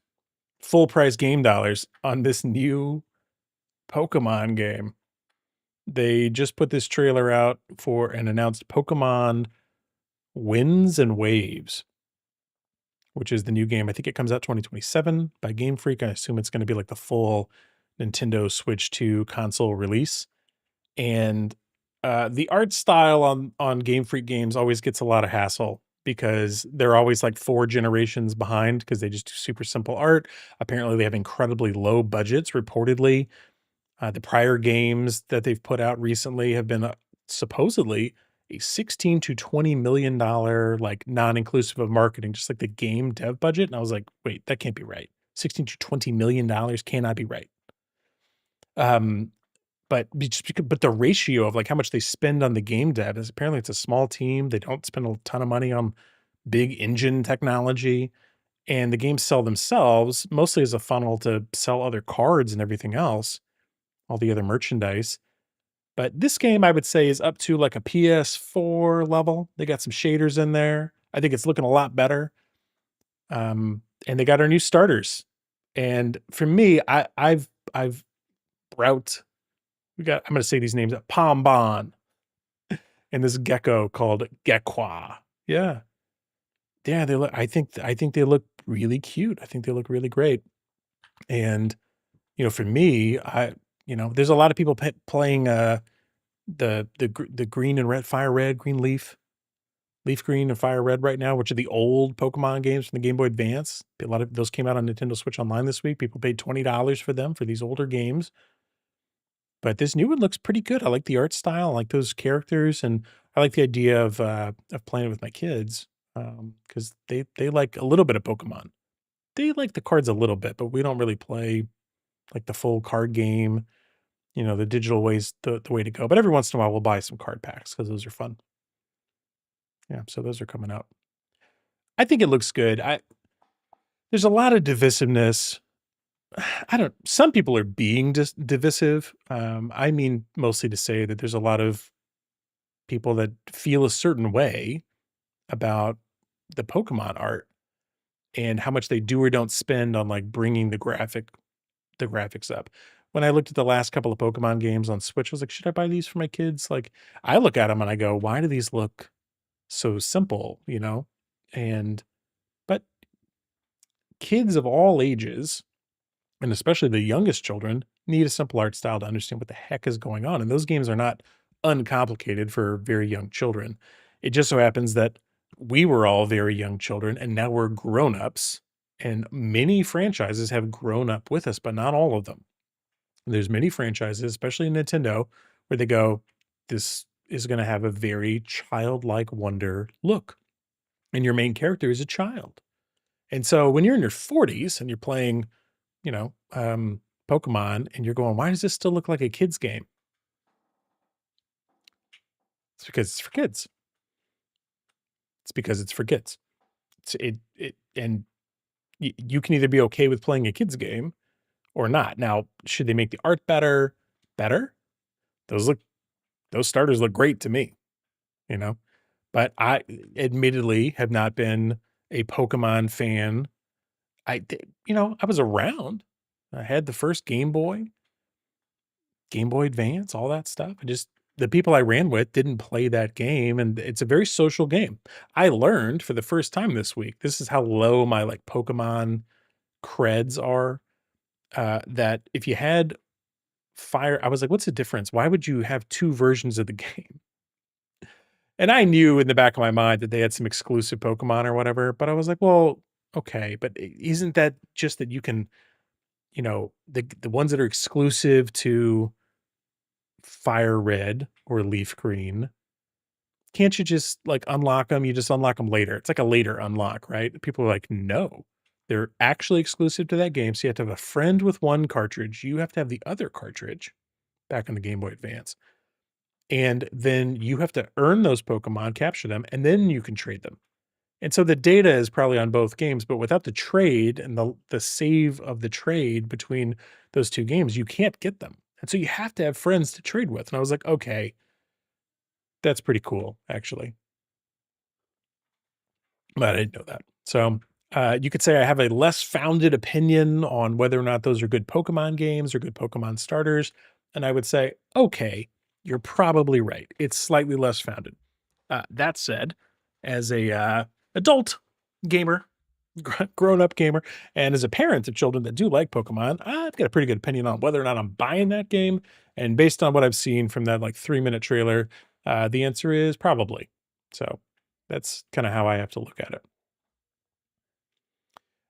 full price game dollars on this new Pokemon game. They just put this trailer out for an announced Pokemon Winds and Waves, which is the new game. I think it comes out 2027 by Game Freak. I assume it's going to be like the full Nintendo Switch 2 console release. And the art style on Game Freak games always gets a lot of hassle because they're always like 4 generations behind because they just do super simple art. Apparently, they have incredibly low budgets, reportedly. The prior games that they've put out recently have been supposedly a 16 to $20 million, like non-inclusive of marketing, just like the game dev budget. And I was like, wait, that can't be right. 16 to $20 million cannot be right. Um, but the ratio of like how much they spend on the game dev is apparently it's a small team. They don't spend a ton of money on big engine technology, and the games sell themselves mostly as a funnel to sell other cards and everything else, all the other merchandise. But this game, I would say, is up to like a PS4 level. They got some shaders in there. I think it's looking a lot better. And they got our new starters. And for me, I've Brout. I'm gonna say these names: Pombon and this gecko called Gekwa. Yeah, yeah. They look. I think they look really cute. I think they look really great. And for me, there's a lot of people playing the green and red, fire red, green leaf, leaf green and fire red right now, which are the old Pokemon games from the Game Boy Advance. A lot of those came out on Nintendo Switch Online this week. People paid $20 for them for these older games. But this new one looks pretty good. I like the art style. I like those characters, and I like the idea of playing it with my kids because they like a little bit of Pokemon. They like the cards a little bit, but we don't really play like the full card game. The digital way's the way to go. But every once in a while, we'll buy some card packs because those are fun. Yeah, so those are coming out. I think it looks good. There's a lot of divisiveness. I don't. Some people are being divisive. I mean, mostly to say that there's a lot of people that feel a certain way about the Pokemon art and how much they do or don't spend on like bringing the graphics up. When I looked at the last couple of Pokemon games on Switch, I was like, should I buy these for my kids? Like, I look at them and I go, why do these look so simple? And but kids of all ages, and especially the youngest children, need a simple art style to understand what the heck is going on. And those games are not uncomplicated for very young children. It just so happens that we were all very young children and now we're grown-ups, and many franchises have grown up with us, but not all of them. There's many franchises, especially Nintendo, where they go, this is going to have a very childlike wonder look. And your main character is a child. And so when you're in your 40s and you're playing, Pokemon, and you're going, why does this still look like a kid's game? It's because it's for kids. It's because it's for kids. And you can either be okay with playing a kid's game or not. Now, should they make the art better? Better? Those starters look great to me, you know. But I admittedly have not been a Pokemon fan. I was around. I had the first Game Boy Advance, all that stuff. The people I ran with didn't play that game, and it's a very social game. I learned for the first time this week, this is how low my like Pokemon creds are, that if you had fire, I was like, what's the difference? Why would you have 2 versions of the game? And I knew in the back of my mind that they had some exclusive Pokemon or whatever, but I was like, well, okay, but isn't that just that you can, the ones that are exclusive to Fire Red or Leaf Green, can't you just like unlock them? You just unlock them later. It's like a later unlock, right? People are like, no, they're actually exclusive to that game. So you have to have a friend with one cartridge. You have to have the other cartridge back on the Game Boy Advance. And then you have to earn those Pokemon, capture them, and then you can trade them. And so the data is probably on both games, but without the trade and the save of the trade between those 2 games, you can't get them. And so you have to have friends to trade with. And I was like, "Okay, that's pretty cool, actually." But I didn't know that. So, you could say I have a less founded opinion on whether or not those are good Pokemon games or good Pokemon starters, and I would say, "Okay, you're probably right. It's slightly less founded." That said, as a, adult gamer, grown-up gamer, and as a parent of children that do like Pokemon, I've got a pretty good opinion on whether or not I'm buying that game, and based on what I've seen from that, like, 3-minute trailer, the answer is probably. So, that's kinda how I have to look at it.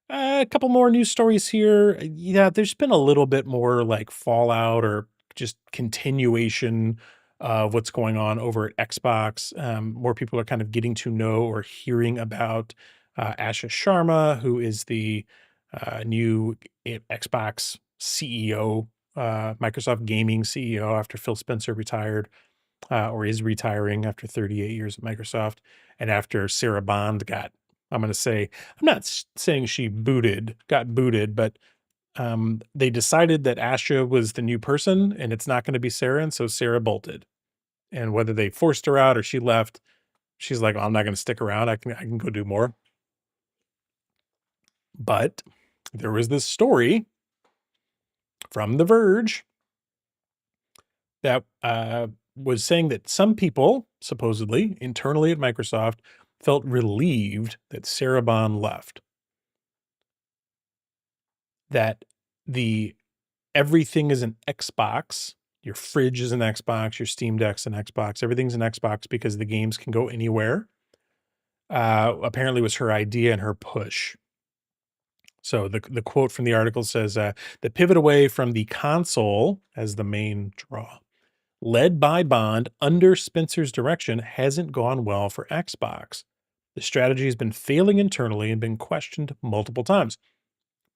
A couple more news stories here. Yeah, there's been a little bit more like fallout or just continuation of what's going on over at Xbox. More people are kind of getting to know or hearing about Asha Sharma, who is the new Xbox CEO, Microsoft Gaming CEO after Phil Spencer retired or is retiring after 38 years at Microsoft, and after Sarah Bond got, I'm going to say, I'm not saying she got booted, but they decided that Asha was the new person, and it's not going to be Sarah, and so Sarah bolted. And whether they forced her out or she left, she's like, "I'm not going to stick around. I can go do more." But there was this story from The Verge that was saying that some people, supposedly internally at Microsoft, felt relieved that Sarah Bond left. That the everything is an Xbox. Your fridge is an Xbox. Your Steam Deck's an Xbox. Everything's an Xbox because the games can go anywhere. Apparently, was her idea and her push. So the quote from the article says, "The pivot away from the console as the main draw, led by Bond under Spencer's direction, hasn't gone well for Xbox. The strategy has been failing internally and been questioned multiple times.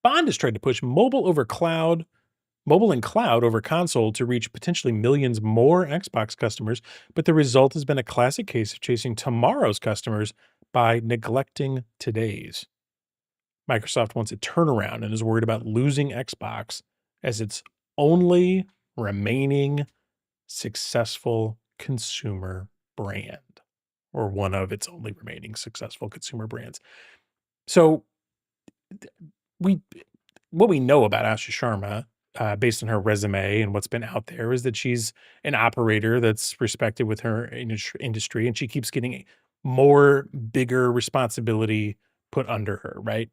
Bond has tried to push mobile and cloud over console to reach potentially millions more Xbox customers, but the result has been a classic case of chasing tomorrow's customers by neglecting today's. Microsoft wants a turnaround and is worried about losing Xbox as its only remaining successful consumer brand, or one of its only remaining successful consumer brands." So we what we know about Asha Sharma, based on her resume and what's been out there, is that she's an operator that's respected with her industry, and she keeps getting more bigger responsibility put under her, right?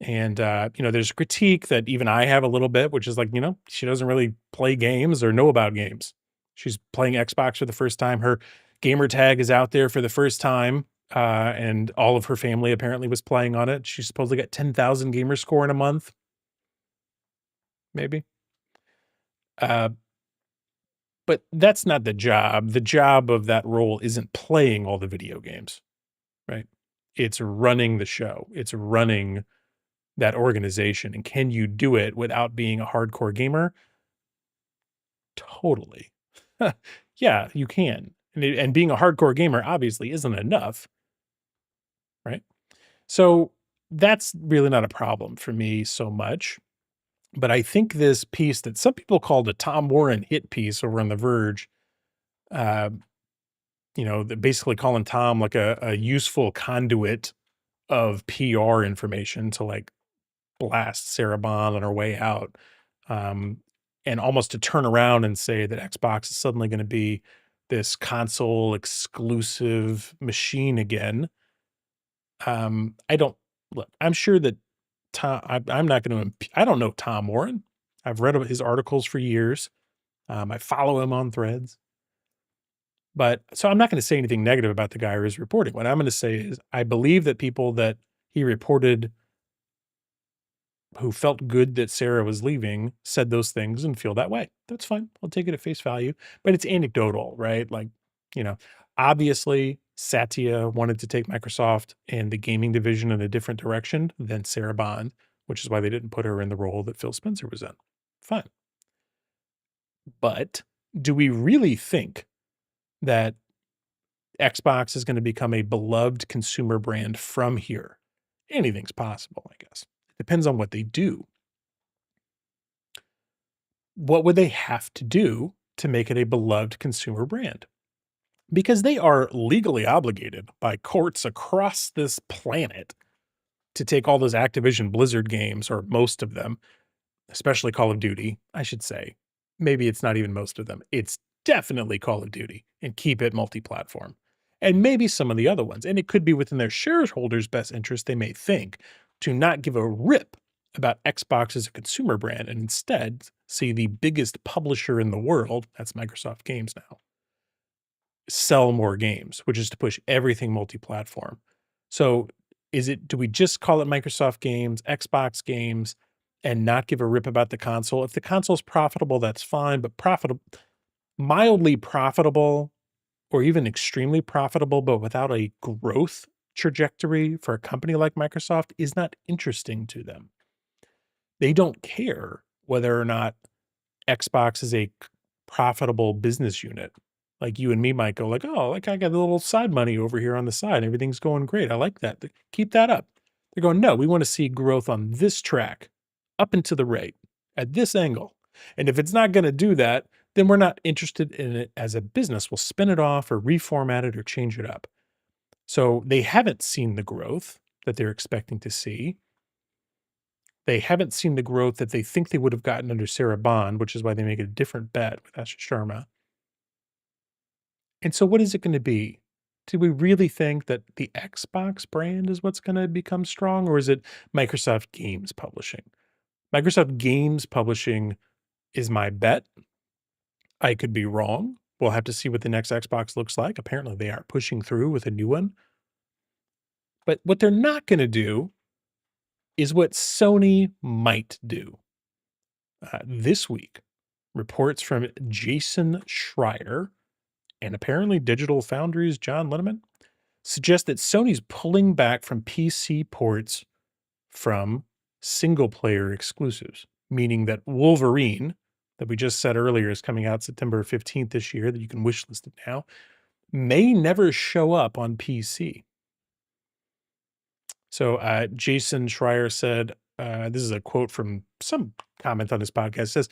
And there's critique that even I have a little bit, which is like, she doesn't really play games or know about games. She's playing Xbox for the first time. Her gamer tag is out there for the first time. And all of her family apparently was playing on it. She supposedly got 10,000 gamer score in a month, maybe. Uh, but that's not the job. The job of that role isn't playing all the video games, right? It's running the show. It's running that organization. And can you do it without being a hardcore gamer? Totally. Yeah, you can. And being a hardcore gamer obviously isn't enough, right? So that's really not a problem for me so much. But I think this piece that some people called a Tom Warren hit piece over on The Verge, uh, basically calling Tom like a useful conduit of PR information to like blast Sarah Bond on her way out, um, and almost to turn around and say that Xbox is suddenly going to be this console exclusive machine again. I don't look. I'm sure that I'm not going to. I don't know Tom Warren. I've read his articles for years. I follow him on Threads, but so I'm not going to say anything negative about the guy or his reporting. What I'm going to say is I believe that people that he reported who felt good that Sarah was leaving said those things and feel that way. That's fine. I'll take it at face value, but it's anecdotal, right? Like, you know, obviously Satya wanted to take Microsoft and the gaming division in a different direction than Sarah Bond, which is why they didn't put her in the role that Phil Spencer was in. Fine. But do we really think that Xbox is going to become a beloved consumer brand from here? Anything's possible, I guess. It depends on what they do. what would they have to do to make it a beloved consumer brand? Because they are legally obligated by courts across this planet to take all those Activision Blizzard games, or most of them, especially Call of Duty, I should say. Maybe it's not even most of them. It's definitely Call of Duty, and keep it multi-platform. And maybe some of the other ones. And it could be within their shareholders' best interest, they may think, to not give a rip about Xbox as a consumer brand and instead see the biggest publisher in the world, that's Microsoft Games now, sell more games, which is to push everything multi-platform. So do we just call it Microsoft Games, Xbox Games, and not give a rip about the console? If the console's profitable, that's fine, but mildly profitable or even extremely profitable, but without a growth trajectory for a company like Microsoft is not interesting to them. They don't care whether or not Xbox is a profitable business unit. Like you and me might go like, "Oh, like I got a little side money over here on the side. Everything's going great. I like that. Keep that up." They're going, "No, we want to see growth on this track, up and to the right, at this angle. And if it's not going to do that, then we're not interested in it as a business. We'll spin it off or reformat it or change it up." So they haven't seen the growth that they're expecting to see. They haven't seen the growth that they think they would have gotten under Sarah Bond, which is why they make a different bet with Ashish Sharma. And so what is it gonna be? Do we really think that the Xbox brand is what's gonna become strong, or is it Microsoft Games Publishing? Microsoft Games Publishing is my bet. I could be wrong. We'll have to see what the next Xbox looks like. Apparently, they are pushing through with a new one. But what they're not gonna do is what Sony might do. This week, reports from Jason Schreier and apparently Digital Foundry's John Linneman suggest that Sony's pulling back from PC ports from single player exclusives, meaning that Wolverine, that we just said earlier is coming out September 15th this year, that you can wishlist it now, may never show up on PC. So Jason Schreier said, this is a quote from some comment on his podcast, says,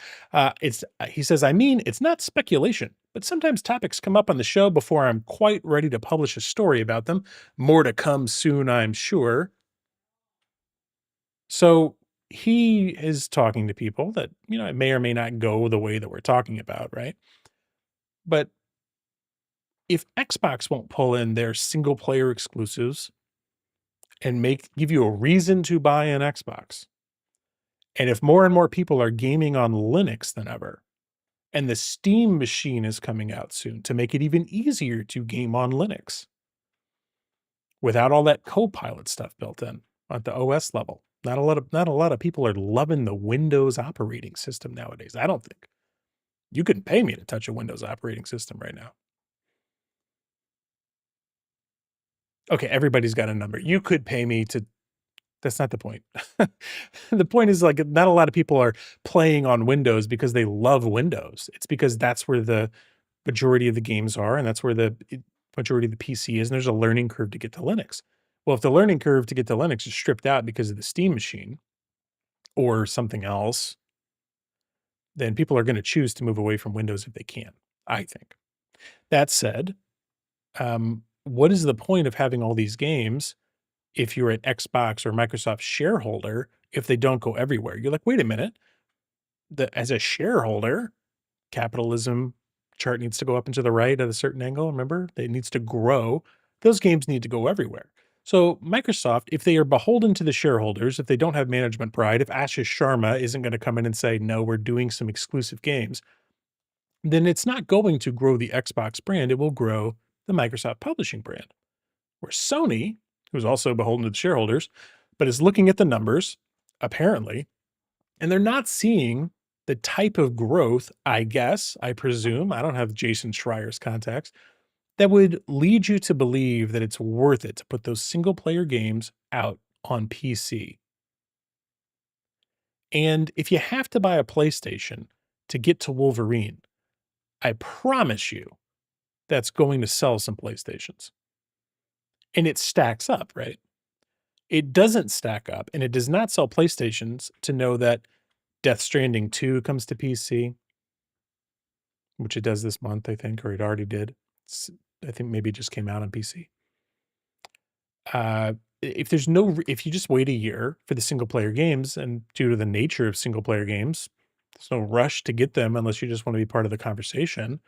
he says, "I mean, it's not speculation, but sometimes topics come up on the show before I'm quite ready to publish a story about them. More to come soon, I'm sure." So he is talking to people that, it may or may not go the way that we're talking about, right? But if Xbox won't pull in their single player exclusives and give you a reason to buy an Xbox, and if more and more people are gaming on Linux than ever, and the Steam machine is coming out soon to make it even easier to game on Linux without all that Copilot stuff built in at the OS level. Not a lot of people are loving the Windows operating system nowadays. I don't think. You couldn't pay me to touch a Windows operating system right now. Okay, everybody's got a number. You could pay me to. That's not the point. The point is, like, not a lot of people are playing on Windows because they love Windows. It's because that's where the majority of the games are, and that's where the majority of the PC is, and there's a learning curve to get to Linux. Well, if the learning curve to get to Linux is stripped out because of the Steam machine or something else, then people are gonna choose to move away from Windows if they can, I think. That said, what is the point of having all these games if you're an Xbox or Microsoft shareholder if they don't go everywhere? You're like, "Wait a minute, as a shareholder, capitalism chart needs to go up and to the right at a certain angle, remember? It needs to grow. Those games need to go everywhere." So Microsoft, if they are beholden to the shareholders, if they don't have management pride, if Ashish Sharma isn't gonna come in and say, "No, we're doing some exclusive games," then it's not going to grow the Xbox brand, it will grow the Microsoft publishing brand. Where Sony, who's also beholden to the shareholders, but is looking at the numbers, apparently, and they're not seeing the type of growth, I guess, I presume, I don't have Jason Schreier's contacts, that would lead you to believe that it's worth it to put those single player games out on PC. And if you have to buy a PlayStation to get to Wolverine, I promise you that's going to sell some PlayStations. And it stacks up, right? It doesn't stack up, and it does not sell PlayStations to know that Death Stranding 2 comes to PC, which it does this month, I think, or it already did. I think maybe it just came out on PC. If there's no, if you just wait a year for the single player games, and due to the nature of single player games, there's no rush to get them unless you just want to be part of the conversation.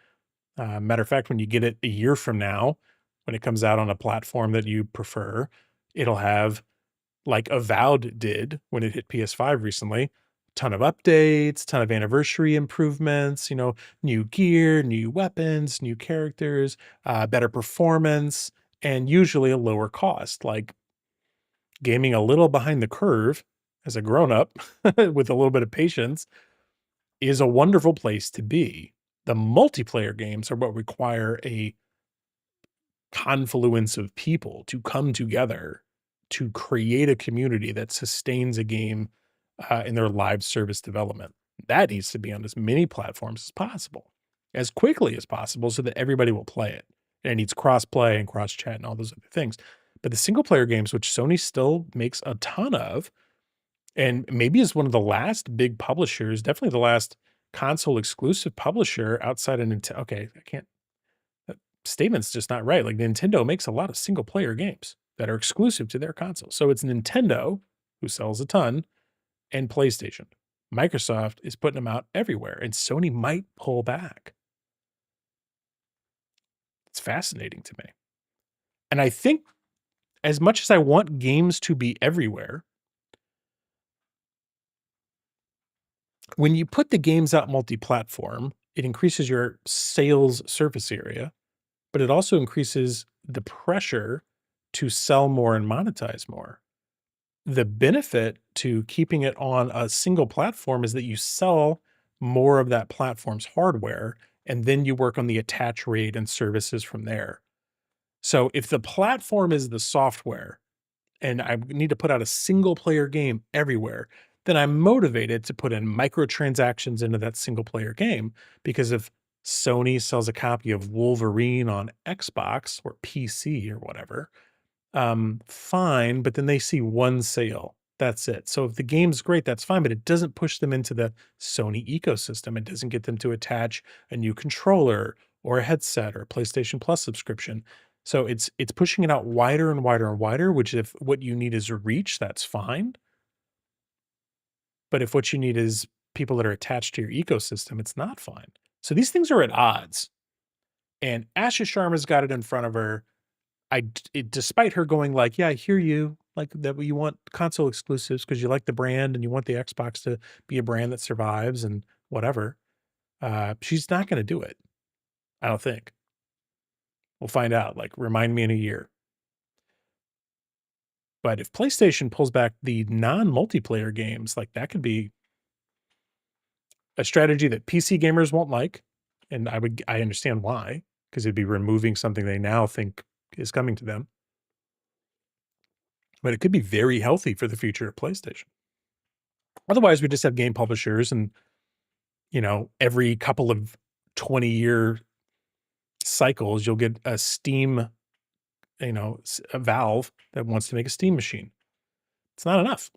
Matter of fact, when you get it a year from now, when it comes out on a platform that you prefer, it'll have, like Avowed did when it hit PS5 recently, ton of updates, ton of anniversary improvements, new gear, new weapons, new characters, better performance, and usually a lower cost. Like gaming a little behind the curve as a grown up with a little bit of patience is a wonderful place to be. The multiplayer games are what require a confluence of people to come together to create a community that sustains a game in their live service development. That needs to be on as many platforms as possible, as quickly as possible, so that everybody will play it. And it needs cross play and cross chat and all those other things. But the single player games, which Sony still makes a ton of, and maybe is one of the last big publishers, definitely the last console exclusive publisher outside of Nintendo. Okay, I can't, that statement's just not right. Like Nintendo makes a lot of single player games that are exclusive to their console. So it's Nintendo, who sells a ton, and PlayStation. Microsoft is putting them out everywhere, and Sony might pull back. It's fascinating to me. And I think, as much as I want games to be everywhere, when you put the games out multi-platform, it increases your sales surface area, but it also increases the pressure to sell more and monetize more. The benefit to keeping it on a single platform is that you sell more of that platform's hardware, and then you work on the attach rate and services from there. So if the platform is the software and I need to put out a single player game everywhere, then I'm motivated to put in microtransactions into that single player game, because if Sony sells a copy of Wolverine on Xbox or PC or whatever, fine, but then they see one sale. That's it. So if the game's great, that's fine, but it doesn't push them into the Sony ecosystem. It doesn't get them to attach a new controller or a headset or a PlayStation Plus subscription. So it's pushing it out wider and wider and wider, which if what you need is reach, that's fine. But if what you need is people that are attached to your ecosystem, it's not fine. So these things are at odds. And Asha Sharma's got it in front of her. Despite her going like, yeah, I hear you, like that you want console exclusives because you like the brand and you want the Xbox to be a brand that survives and whatever. She's not going to do it. I don't think. We'll find out. Like, remind me in a year. But if PlayStation pulls back the non-multiplayer games, like that could be a strategy that PC gamers won't like. And I understand why, because it'd be removing something they now think is coming to them. But it could be very healthy for the future of PlayStation. Otherwise, we just have game publishers and, every couple of 20-year cycles, you'll get a Steam, a Valve that wants to make a Steam machine. It's not enough.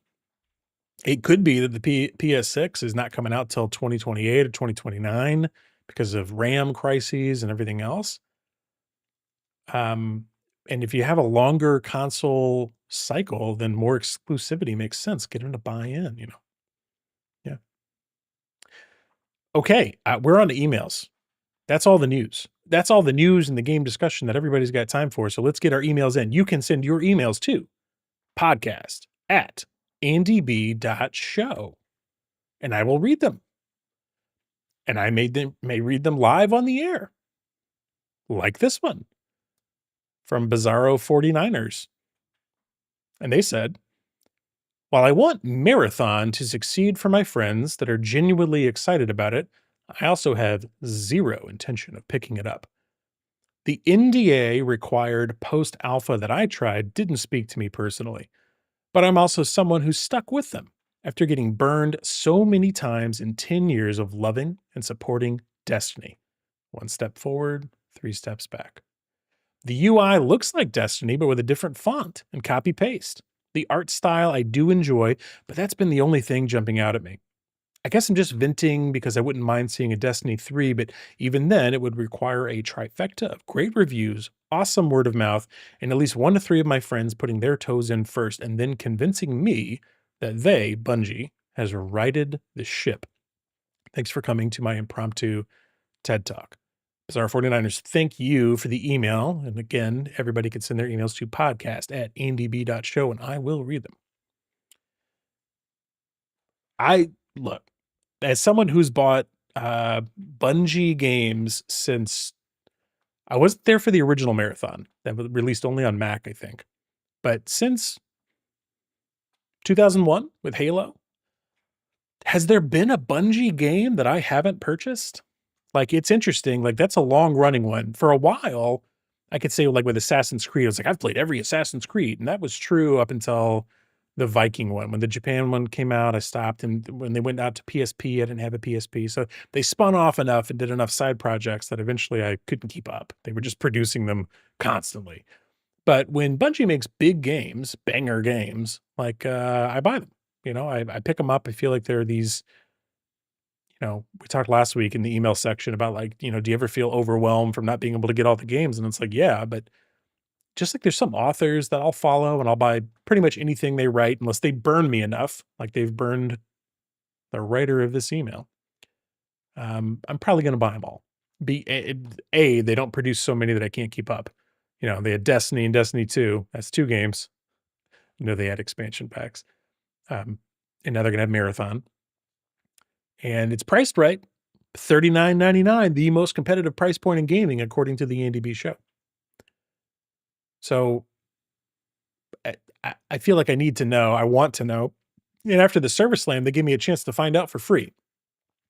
It could be that the PS6 is not coming out till 2028 or 2029 because of RAM crises and everything else. And if you have a longer console cycle, then more exclusivity makes sense. Get them to buy in, Yeah. Okay, we're on to emails. That's all the news. That's all the news and the game discussion that everybody's got time for. So let's get our emails in. You can send your emails to podcast@andyb.show, and I will read them. And I may read them live on the air, like this one from Bizarro 49ers. And they said, while I want Marathon to succeed for my friends that are genuinely excited about it, I also have zero intention of picking it up. The NDA required post alpha that I tried didn't speak to me personally, but I'm also someone who's stuck with them after getting burned so many times in 10 years of loving and supporting Destiny. 1 step forward, 3 steps back. The UI looks like Destiny, but with a different font and copy paste. The art style I do enjoy, but that's been the only thing jumping out at me. I guess I'm just venting because I wouldn't mind seeing a Destiny 3, but even then, it would require a trifecta of great reviews, awesome word of mouth, and at least 1 to 3 of my friends putting their toes in first and then convincing me that they, Bungie, has righted the ship. Thanks for coming to my impromptu TED Talk. Bizarre 49ers, thank you for the email. And again, everybody can send their emails to podcast@andb.show and I will read them. I look, as someone who's bought Bungie games since I wasn't there for the original Marathon that was released only on Mac, I think. But since 2001 with Halo, has there been a Bungie game that I haven't purchased? Like, it's interesting, like, that's a long running one. For a while, I could say, like, with Assassin's Creed, I was like, "I've played every Assassin's Creed," and that was true up until the Viking one. When the Japan one came out, I stopped, and when they went out to PSP, I didn't have a PSP, so they spun off enough and did enough side projects that eventually I couldn't keep up. They were just producing them constantly. But when Bungie makes big games, banger games, like, I buy them, I pick them up. I feel like there are these we talked last week in the email section about like, do you ever feel overwhelmed from not being able to get all the games? And it's like, yeah, but just like there's some authors that I'll follow and I'll buy pretty much anything they write unless they burn me enough, like they've burned the writer of this email. I'm probably going to buy them all. They don't produce so many that I can't keep up. They had Destiny and Destiny 2. That's 2 games. They had expansion packs. And now they're going to have Marathon. And it's priced right. $39.99, the most competitive price point in gaming, according to the Andy B show. So I feel like I need to know. I want to know. And after the Server Slam, they gave me a chance to find out for free.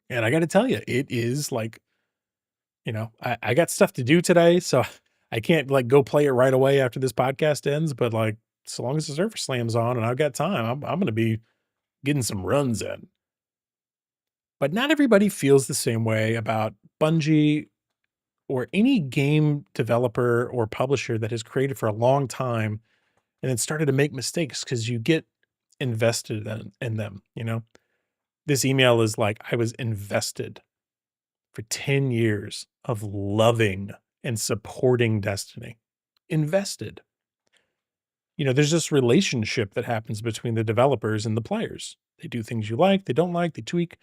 And I got to tell you, it is like, I got stuff to do today. So I can't like go play it right away after this podcast ends. But like, so long as the Server Slam's on and I've got time, I'm going to be getting some runs in. But not everybody feels the same way about Bungie or any game developer or publisher that has created for a long time and then started to make mistakes because you get invested in them. This email is like, I was invested for 10 years of loving and supporting Destiny. Invested. There's this relationship that happens between the developers and the players. They do things you like, they don't like, they tweak,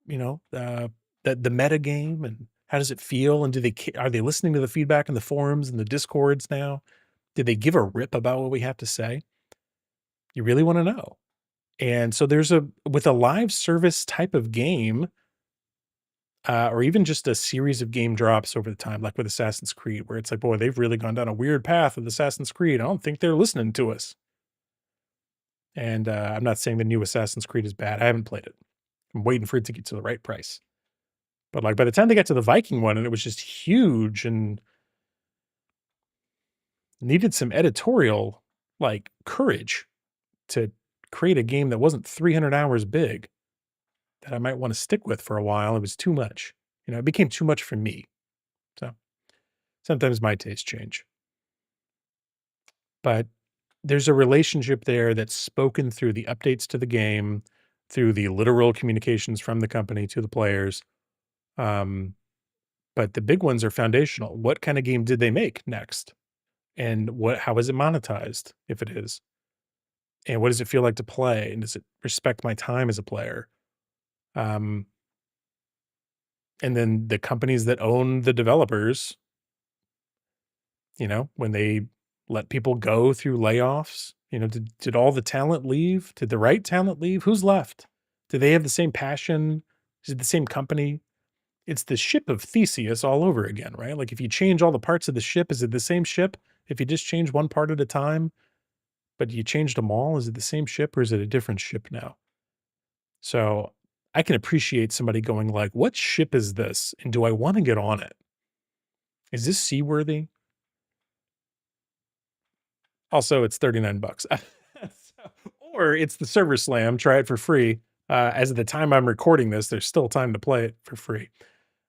the meta game and how does it feel? And are they listening to the feedback in the forums and the discords now? Did they give a rip about what we have to say? You really want to know. And so with a live service type of game, or even just a series of game drops over the time, like with Assassin's Creed, where it's like, boy, they've really gone down a weird path with Assassin's Creed. I don't think they're listening to us. And I'm not saying the new Assassin's Creed is bad. I haven't played it. I'm waiting for it to get to the right price. But like by the time they got to the Viking one and it was just huge and needed some editorial like courage to create a game that wasn't 300 hours big that I might want to stick with for a while. It was too much. It became too much for me. So sometimes my tastes change. But there's a relationship there that's spoken through the updates to the game, through the literal communications from the company to the players. But the big ones are foundational. What kind of game did they make next? And how is it monetized, if it is? And what does it feel like to play? And does it respect my time as a player? And then the companies that own the developers, when they let people go through layoffs, did all the talent leave? Did the right talent leave? Who's left? Do they have the same passion? Is it the same company? It's the ship of Theseus all over again, right? Like if you change all the parts of the ship, is it the same ship? If you just change one part at a time, but you changed them all, is it the same ship or is it a different ship now? So I can appreciate somebody going like, what ship is this? And do I want to get on it? Is this seaworthy? Also, it's $39. Or it's the Server Slam, try it for free. As of the time I'm recording this, there's still time to play it for free.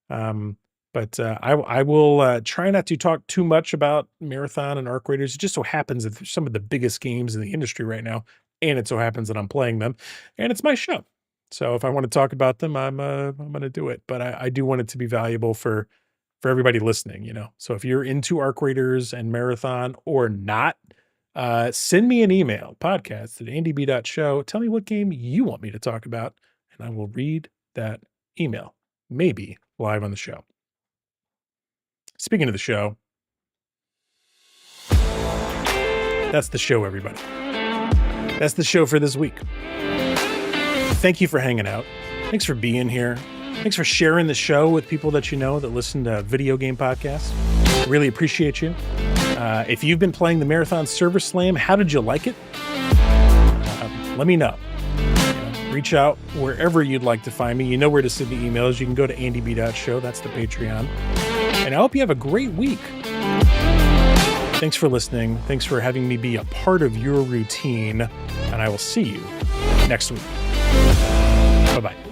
But I will try not to talk too much about Marathon and Arc Raiders. It just so happens that they're some of the biggest games in the industry right now, and it so happens that I'm playing them, and it's my show. So if I want to talk about them, I'm going to do it. But I do want it to be valuable for everybody listening, you know. So if you're into Arc Raiders and Marathon or not, send me an email, podcast@andyb.show. Tell me what game you want me to talk about, and I will read that email, maybe live on the show. Speaking of the show, that's the show, everybody. That's the show for this week. Thank you for hanging out. Thanks for being here. Thanks for sharing the show with people that you know that listen to video game podcasts. Really appreciate you. If you've been playing the Marathon Server Slam, how did you like it? Let me know. Reach out wherever you'd like to find me. You know where to send the emails. You can go to andyb.show. That's the Patreon. And I hope you have a great week. Thanks for listening. Thanks for having me be a part of your routine. And I will see you next week. Bye-bye.